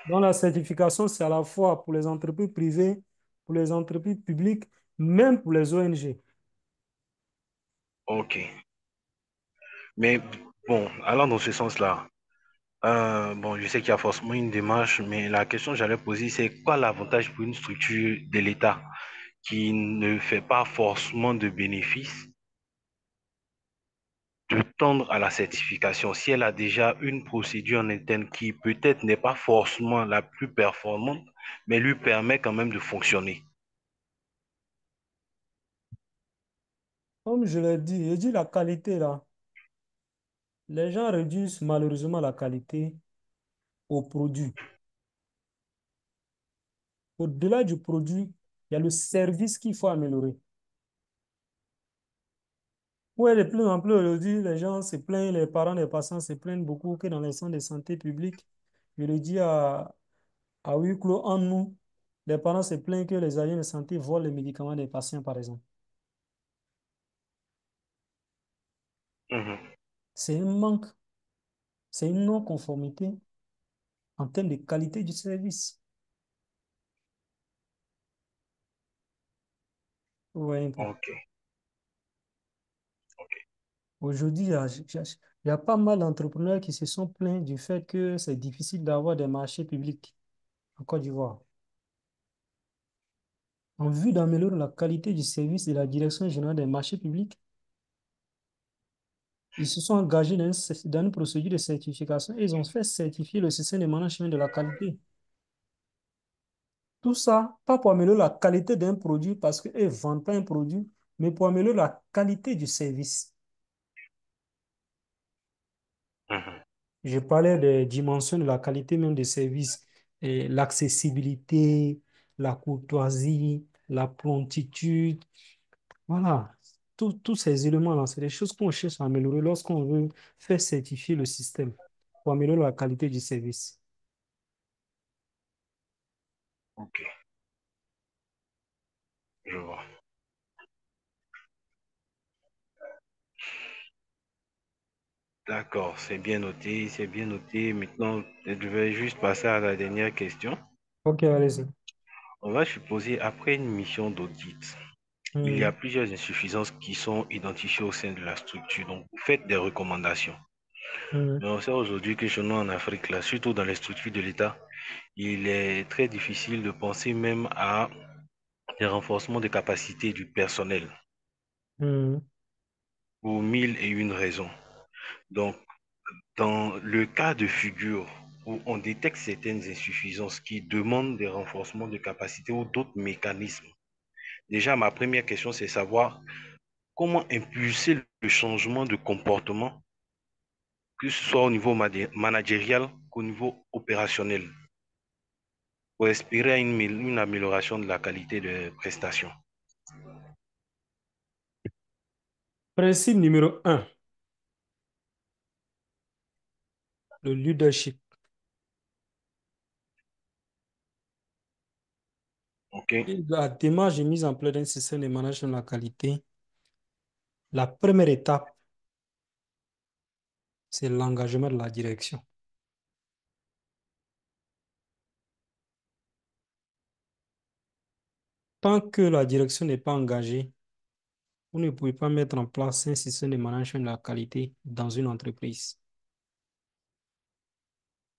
Donc, la certification, c'est à la fois pour les entreprises privées, pour les entreprises publiques, même pour les ONG. ok. Mais bon, allant dans ce sens-là, bon, je sais qu'il y a forcément une démarche, mais la question que j'allais poser, c'est quoi l'avantage pour une structure de l'État qui ne fait pas forcément de bénéfices de tendre à la certification si elle a déjà une procédure en interne qui peut-être n'est pas forcément la plus performante, mais lui permet quand même de fonctionner. Comme je l'ai dit, je dis la qualité là. Les gens réduisent malheureusement la qualité au produit. Au-delà du produit, il y a le service qu'il faut améliorer. Oui, de plus en plus aujourd'hui, les gens se plaignent, les parents des patients se plaignent beaucoup que dans les centres de santé publique, je le dis à huis clos en nous, les parents se plaignent que les agents de santé volent les médicaments des patients, par exemple. Mhm. C'est un manque, c'est une non-conformité en termes de qualité du service. Vous voyez un peu. Ok, Aujourd'hui, il y a pas mal d'entrepreneurs qui se sont plaints du fait que c'est difficile d'avoir des marchés publics en Côte d'Ivoire. En vue d'améliorer la qualité du service de la Direction générale des marchés publics, ils se sont engagés dans une procédure de certification et ils ont fait certifier le système de management de la qualité. Tout ça, pas pour améliorer la qualité d'un produit parce qu'ils ne vendent pas un produit, mais pour améliorer la qualité du service. mhm. Je parlais des dimensions de la qualité même des services, et l'accessibilité, la courtoisie, la promptitude. Voilà, tous ces éléments-là, c'est des choses qu'on cherche à améliorer lorsqu'on veut faire certifier le système pour améliorer la qualité du service. Ok, je vois. D'accord, c'est bien noté, c'est bien noté. Maintenant, je vais juste passer à la dernière question. Ok, allez-y. On va supposer, après une mission d'audit, il y a Hmm, plusieurs insuffisances qui sont identifiées au sein de la structure. Donc, vous faites des recommandations. hmm, Mais on sait aujourd'hui que chez nous en Afrique, là, surtout dans les structures de l'État, il est très difficile de penser même à des renforcements de capacités du personnel hmm. pour mille et une raisons. Donc, dans le cas de figure où on détecte certaines insuffisances qui demandent des renforcements de capacités ou d'autres mécanismes, déjà, ma première question, c'est savoir comment impulser le changement de comportement, que ce soit au niveau managérial qu'au niveau opérationnel, pour espérer une amélioration de la qualité de prestation. Principe numéro un, le leadership. OK? Et la démarche de mise en place d'un système de management de la qualité La première étape, c'est l'engagement de la direction. Tant que la direction n'est pas engagée, vous ne pouvez pas mettre en place un système de management de la qualité dans une entreprise.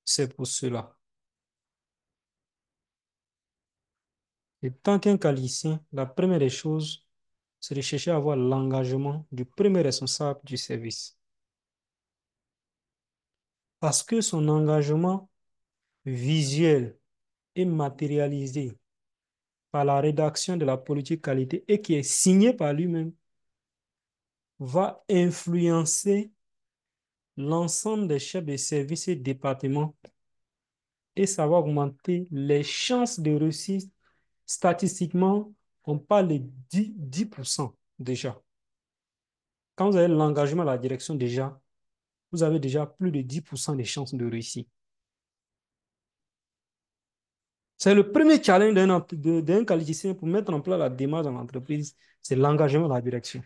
C'est pour cela. Et tant qu'un qualicien, la première des choses, c'est de chercher à avoir l'engagement du premier responsable du service. Parce que son engagement visuel et matérialisé par la rédaction de la politique qualité et qui est signé par lui-même va influencer l'ensemble des chefs de service et départements et ça va augmenter les chances de réussite. Statistiquement, on parle de 10% déjà. Quand vous avez l'engagement à la direction déjà, vous avez déjà plus de 10% de chances de réussir. C'est le premier challenge d'un qualificien pour mettre en place la démarche dans l'entreprise, c'est l'engagement de la direction.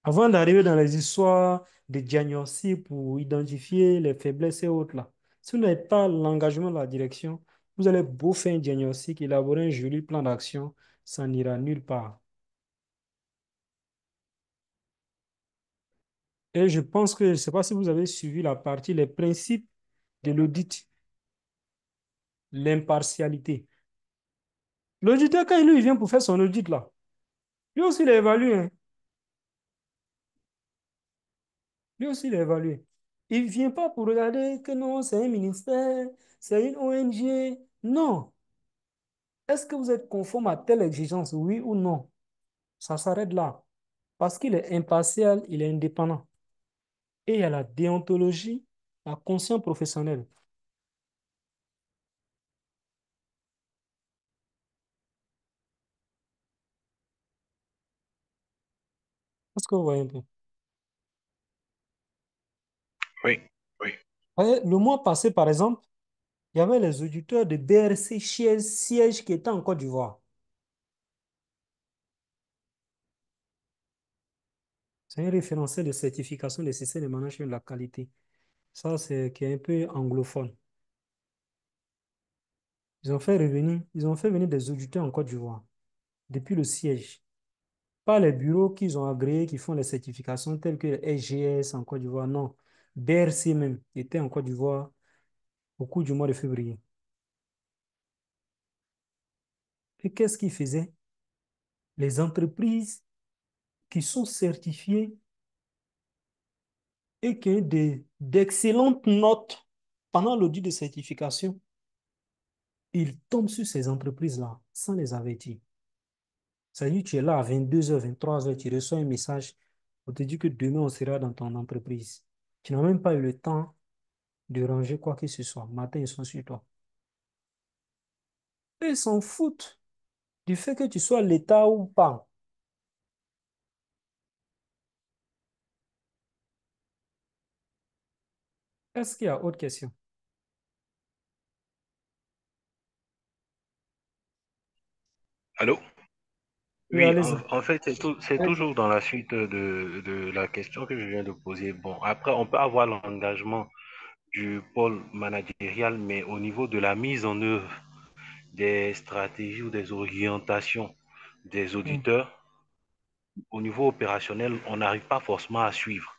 Avant d'arriver dans les histoires de diagnostic pour identifier les faiblesses et autres là, si vous n'avez pas l'engagement de la direction, vous allez beau faire un diagnostic, élaborer un joli plan d'action, ça n'ira nulle part. Et je pense que, je ne sais pas si vous avez suivi la partie, les principes de l'audit, l'impartialité. L'auditeur, quand il vient pour faire son audit là, lui aussi il est évalué, hein. Lui aussi il est évalué. Il ne vient pas pour regarder que non, c'est un ministère, c'est une ONG. Non. Est-ce que vous êtes conforme à telle exigence, oui ou non? Ça s'arrête là. Parce qu'il est impartial, il est indépendant. Et il y a la déontologie, la conscience professionnelle. Est-ce que vous voyez un peu? Oui, oui. Le mois passé, par exemple, il y avait les auditeurs de BRC siège qui étaient en Côte d'Ivoire. C'est un référentiel de certification des systèmes de management de la qualité. Ça, c'est qui est un peu anglophone. Ils ont fait venir des auditeurs en Côte d'Ivoire depuis le siège. Pas les bureaux qu'ils ont agréés qui font les certifications telles que les SGS en Côte d'Ivoire. Non. BRC même était en Côte d'Ivoire au cours du mois de février. Et qu'est-ce qu'ils faisaient? Les entreprises qui sont certifiées et qui ont d'excellentes notes pendant l'audit de certification, ils tombent sur ces entreprises-là sans les avertir. C'est-à-dire que tu es là à 22h, 23h, tu reçois un message pour te dire que demain on sera dans ton entreprise. Tu n'as même pas eu le temps de ranger quoi que ce soit. Matin, ils sont sur toi. Et ils s'en foutent du fait que tu sois l'État ou pas. Est-ce qu'il y a autre question? Allô? Oui, Oui, allez-y. en fait, c'est toujours dans la suite de la question que je viens de poser. Bon, après, on peut avoir l'engagement du pôle managérial, mais au niveau de la mise en œuvre des stratégies ou des orientations des Mm. auditeurs, au niveau opérationnel, on n'arrive pas forcément à suivre.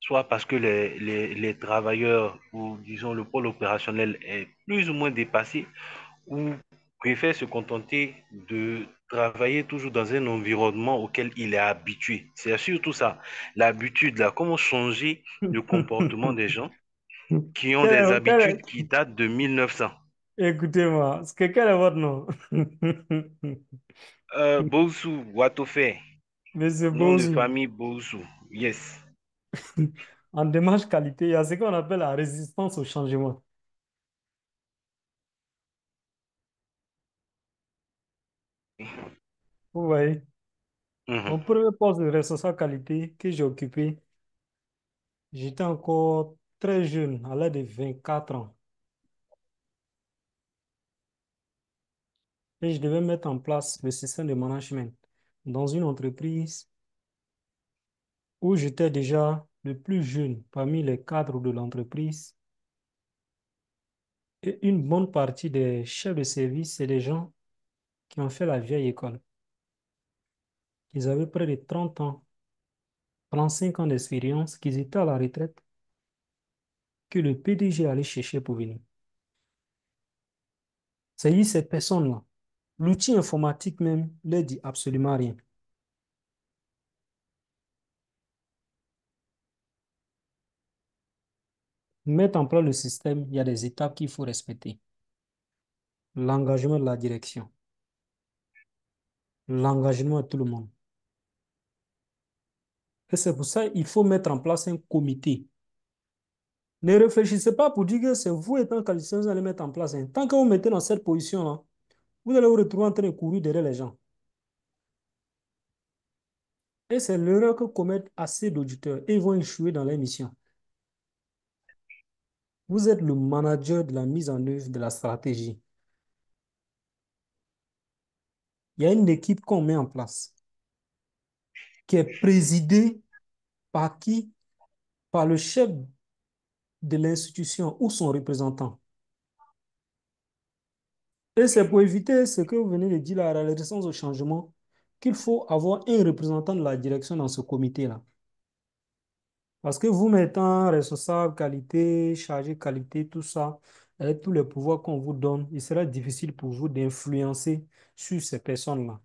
Soit parce que les travailleurs ou disons le pôle opérationnel est plus ou moins dépassé ou préfère se contenter de travailler toujours dans un environnement auquel il est habitué. C'est surtout ça, l'habitude, là, comment changer le comportement des gens qui ont des habitudes qui datent de 1900. Écoutez-moi, quel est votre nom? Bossou, Watofe, Monsieur nom de Bozou. famille Bossou, yes. En démarche qualité, il y a ce qu'on appelle la résistance au changement. Vous voyez, Mhm. mon premier poste de responsable qualité que j'ai occupé, j'étais encore très jeune, à l'âge de 24 ans. Et je devais mettre en place le système de management. dans une entreprise où j'étais déjà le plus jeune parmi les cadres de l'entreprise. Et une bonne partie des chefs de service, c'est des gens qui ont fait la vieille école. Ils avaient près de 30 ans, 35 ans d'expérience, qu'ils étaient à la retraite, que le PDG allait chercher pour venir. C'est-à-dire ces personnes-là. L'outil informatique même ne dit absolument rien. Mettre en place le système, il y a des étapes qu'il faut respecter. L'engagement de la direction, l'engagement de tout le monde. Et c'est pour ça qu'il faut mettre en place un comité. Ne réfléchissez pas pour dire que c'est vous étant qualifié, vous allez mettre en place. Tant que vous mettez dans cette position-là, vous allez vous retrouver en train de courir derrière les gens. Et c'est l'erreur que commettent assez d'auditeurs et ils vont échouer dans leur mission. Vous êtes le manager de la mise en œuvre de la stratégie. Il y a une équipe qu'on met en place qui est présidée par qui? Par le chef de l'institution ou son représentant. Et c'est pour éviter ce que vous venez de dire là, la résistance au changement, qu'il faut avoir un représentant de la direction dans ce comité-là. Parce que vous mettant responsable qualité, chargé qualité, tout ça, avec tous les pouvoirs qu'on vous donne, il sera difficile pour vous d'influencer sur ces personnes-là.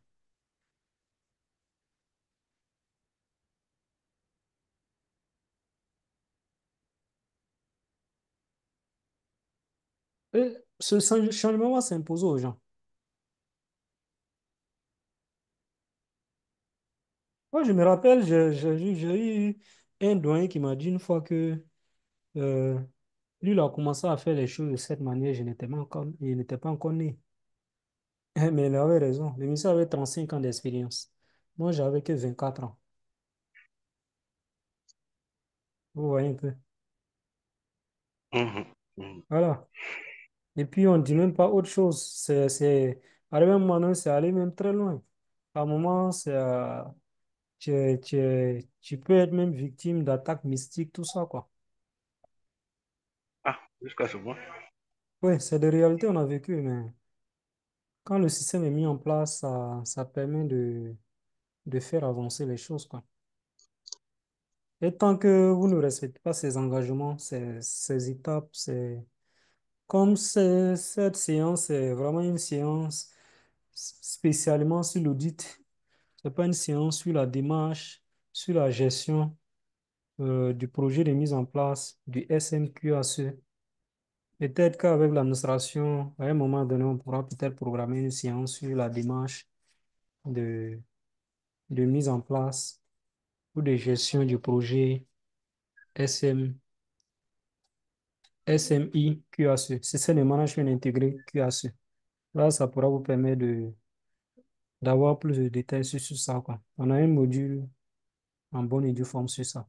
Et ce changement va s'imposer aux gens. Moi, je me rappelle, j'ai eu un doyen qui m'a dit une fois que euh, lui, il a commencé à faire les choses de cette manière, il n'était pas encore né. Mais il avait raison. Le monsieur avait 35 ans d'expérience. Moi, j'avais que 24 ans. Vous voyez un peu. Mhm, mhm. Voilà. Et puis, on ne dit même pas autre chose. Arrivé à un moment donné, c'est allé même très loin. À un moment, tu peux être même victime d'attaques mystiques, tout ça, quoi. Ah, jusqu'à ce point. Oui, c'est des réalités on a vécu, mais quand le système est mis en place, ça permet de faire avancer les choses, quoi. Et tant que vous ne respectez pas ces engagements, ces étapes, cette séance est vraiment une séance spécialement sur l'audit. Ce n'est pas une séance sur la démarche, sur la gestion du projet de mise en place du SMQACE. Peut-être qu'avec l'administration, à un moment donné, on pourra peut-être programmer une séance sur la démarche de, de mise en place ou de gestion du projet SM, SMI QACE. C'est le management intégré QACE. Là, ça pourra vous permettre d'avoir plus de détails sur ça, quoi. On a un module en bonne et due forme sur ça.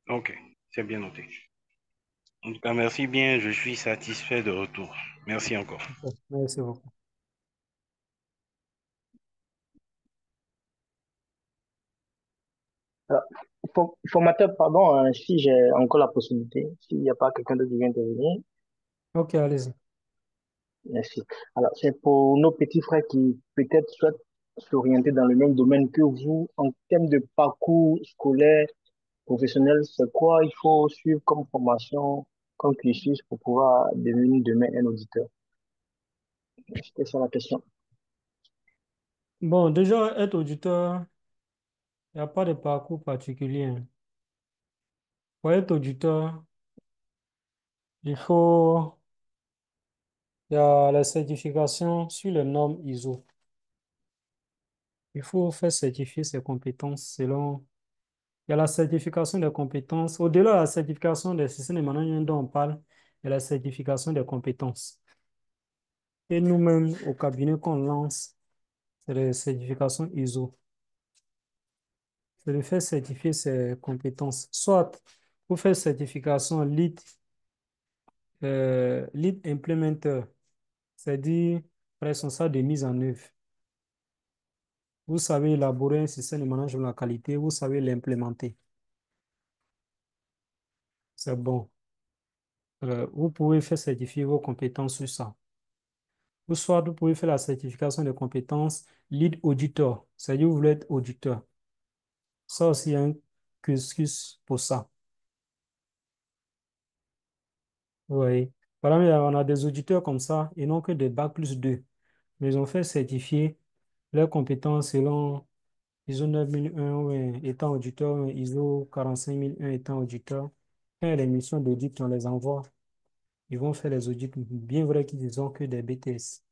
Ok, c'est bien noté. En tout cas, merci bien, je suis satisfait de retour. Merci encore. Merci beaucoup. Alors, formateur, pardon, si j'ai encore la possibilité, s'il n'y a pas quelqu'un d'autre qui vient intervenir, Ok, allez-y. merci. Alors, c'est pour nos petits frères qui peut-être souhaitent s'orienter dans le même domaine que vous en termes de parcours scolaire, professionnel, c'est quoi il faut suivre comme formation, comme cursus pour pouvoir devenir demain un auditeur? C'était ça la question. Bon, déjà, être auditeur, il n'y a pas de parcours particulier, hein. Pour être auditeur, il faut, il y a la certification sur les normes ISO. Il faut faire certifier ses compétences selon. Il y a la certification des compétences. Au-delà de la certification des systèmes de management dont on parle, il y a la certification des compétences. Et nous-mêmes, au cabinet qu'on lance, c'est les certifications ISO. C'est de faire certifier ses compétences. Soit vous faites certification lead implementer, c'est-à-dire responsable de mise en œuvre. vous savez élaborer un système de management de la qualité, vous savez l'implémenter. C'est bon. Vous pouvez faire certifier vos compétences sur ça. Ou soit vous pouvez faire la certification de compétences lead auditor, c'est-à-dire vous voulez être auditeur. Ça aussi, il y a un cursus pour ça. Oui. Par exemple, on a des auditeurs comme ça, ils n'ont que des bac+2, mais ils ont fait certifier leurs compétences selon ISO 9001 ouais, étant auditeur, ouais, ISO 45001 étant auditeur. Quand il y a des missions d'audit, on les envoie. Ils vont faire les audits, bien vrai qu'ils ont que des BTS.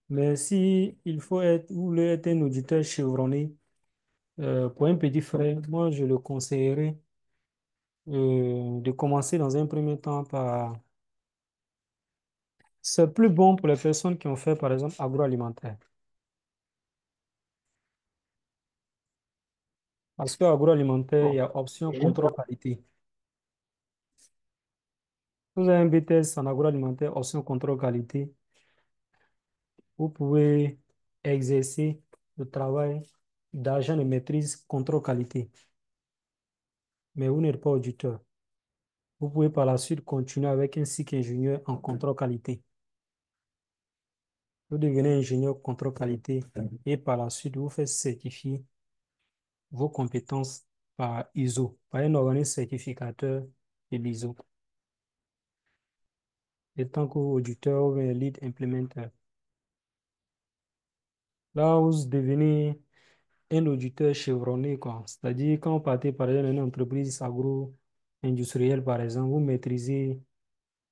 Mais si il faut être, vous voulez être un auditeur chevronné, pour un petit frais, moi je le conseillerais de commencer dans un premier temps par... C'est plus bon pour les personnes qui ont fait, par exemple, agroalimentaire. Parce que agroalimentaire, il y a option contrôle qualité. Vous avez un BTS en agroalimentaire, option contrôle qualité. Vous pouvez exercer le travail d'agent de maîtrise contrôle qualité, mais vous n'êtes pas auditeur. Vous pouvez par la suite continuer avec un cycle ingénieur en contrôle qualité. Vous devenez ingénieur contrôle qualité et par la suite, vous faites certifier vos compétences par ISO, par un organisme certificateur de l'ISO, en tant qu'auditeur ou un lead implémentaire. Là, vous devenez un auditeur chevronné, quoi. C'est-à-dire, quand vous partez par exemple dans une entreprise agro-industrielle, par exemple, vous maîtrisez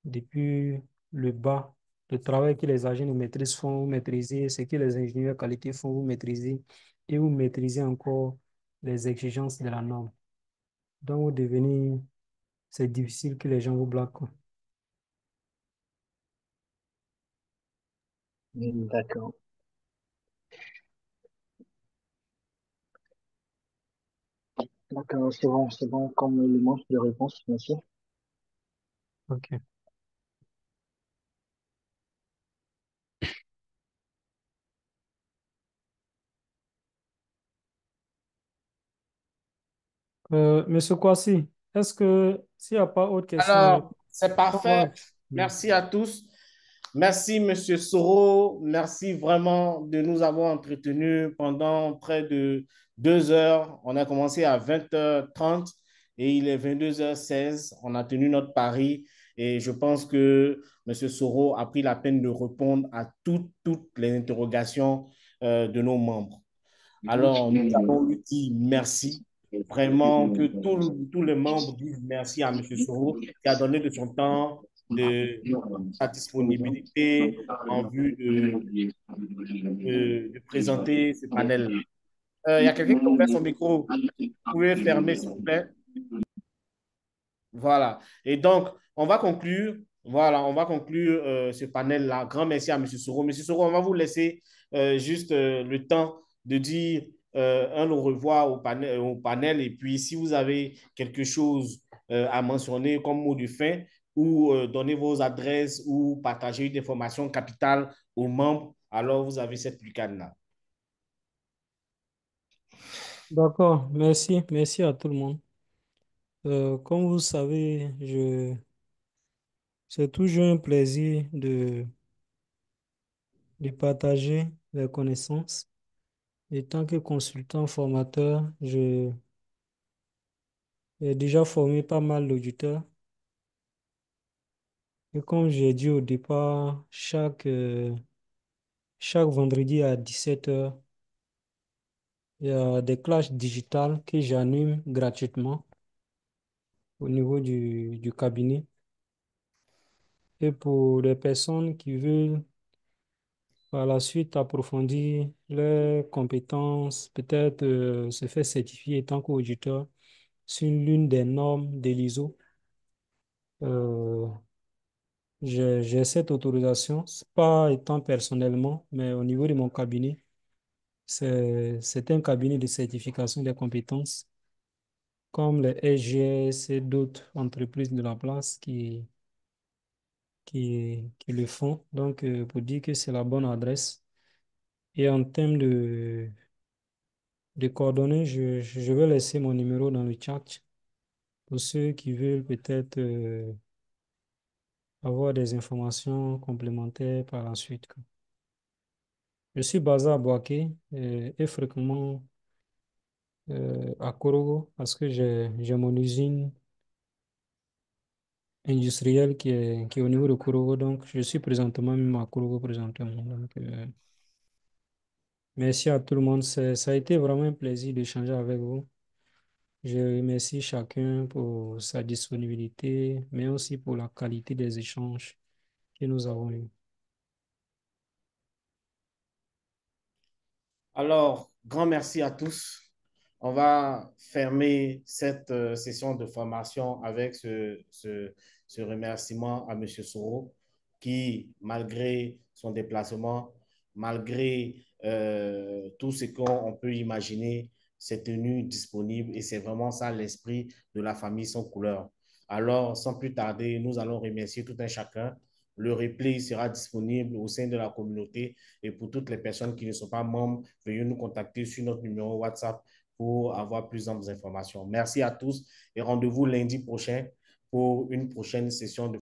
depuis le bas le travail que les agents de maîtrise font, vous maîtrisez ce que les ingénieurs qualité font, vous maîtrisez, et vous maîtrisez encore les exigences de la norme. Donc, vous devenez, c'est difficile que les gens vous bloquent, quoi. D'accord. D'accord, c'est bon comme élément de réponse, merci. OK. Monsieur Kwasi, est-ce que s'il n'y a pas autre question, Alors, c'est on va... parfait. Merci à tous. Merci, Monsieur Soro. Merci vraiment de nous avoir entretenus pendant près de 2 heures. On a commencé à 20h30 et il est 22h16. On a tenu notre pari et je pense que Monsieur Soro a pris la peine de répondre à toutes les interrogations de nos membres. Alors, nous allons lui dire merci. Vraiment, que tous les membres disent merci à M. Soro qui a donné de son temps, de sa disponibilité en vue de présenter ce panel-là. Il y a quelqu'un qui a ouvert son micro. Vous pouvez fermer, s'il vous plaît. Voilà. Et donc, on va conclure. Voilà, on va conclure ce panel-là. Grand merci à M. Soro. M. Soro, on va vous laisser juste le temps de dire un au revoir au panel. Et puis, si vous avez quelque chose à mentionner comme mot de fin ou donner vos adresses ou partager une information capitale aux membres, alors vous avez cette lucane-là. D'accord, merci, merci à tout le monde. Comme vous savez, c'est toujours un plaisir de partager les connaissances. Et tant que consultant formateur, j'ai déjà formé pas mal d'auditeurs. Et comme j'ai dit au départ, chaque vendredi à 17h, il y a des classes digitales que j'anime gratuitement au niveau du cabinet. Et pour les personnes qui veulent par la suite approfondir leurs compétences, peut-être se faire certifier en tant qu'auditeur sur l'une des normes de l'ISO, euh, j'ai cette autorisation, pas étant personnellement, mais au niveau de mon cabinet. C'est un cabinet de certification des compétences, comme les SGS et d'autres entreprises de la place qui le font. Donc, pour dire que c'est la bonne adresse. Et en termes de coordonnées, je vais laisser mon numéro dans le chat pour ceux qui veulent peut-être avoir des informations complémentaires par la suite, quoi. Je suis basé à Boaké et fréquemment à Korogo parce que j'ai mon usine industrielle qui est au niveau de Korogo. Donc, je suis présentement même à Korogo présentement. Donc, merci à tout le monde. Ça a été vraiment un plaisir d'échanger avec vous. Je remercie chacun pour sa disponibilité, mais aussi pour la qualité des échanges que nous avons eus. Alors, grand merci à tous. On va fermer cette session de formation avec ce remerciement à M. Soro qui, malgré son déplacement, malgré tout ce qu'on peut imaginer, s'est tenu disponible et c'est vraiment ça l'esprit de la famille sans couleur. Alors, sans plus tarder, nous allons remercier tout un chacun. Le replay sera disponible au sein de la communauté et pour toutes les personnes qui ne sont pas membres, veuillez nous contacter sur notre numéro WhatsApp pour avoir plus d'informations. Merci à tous et rendez-vous lundi prochain pour une prochaine session de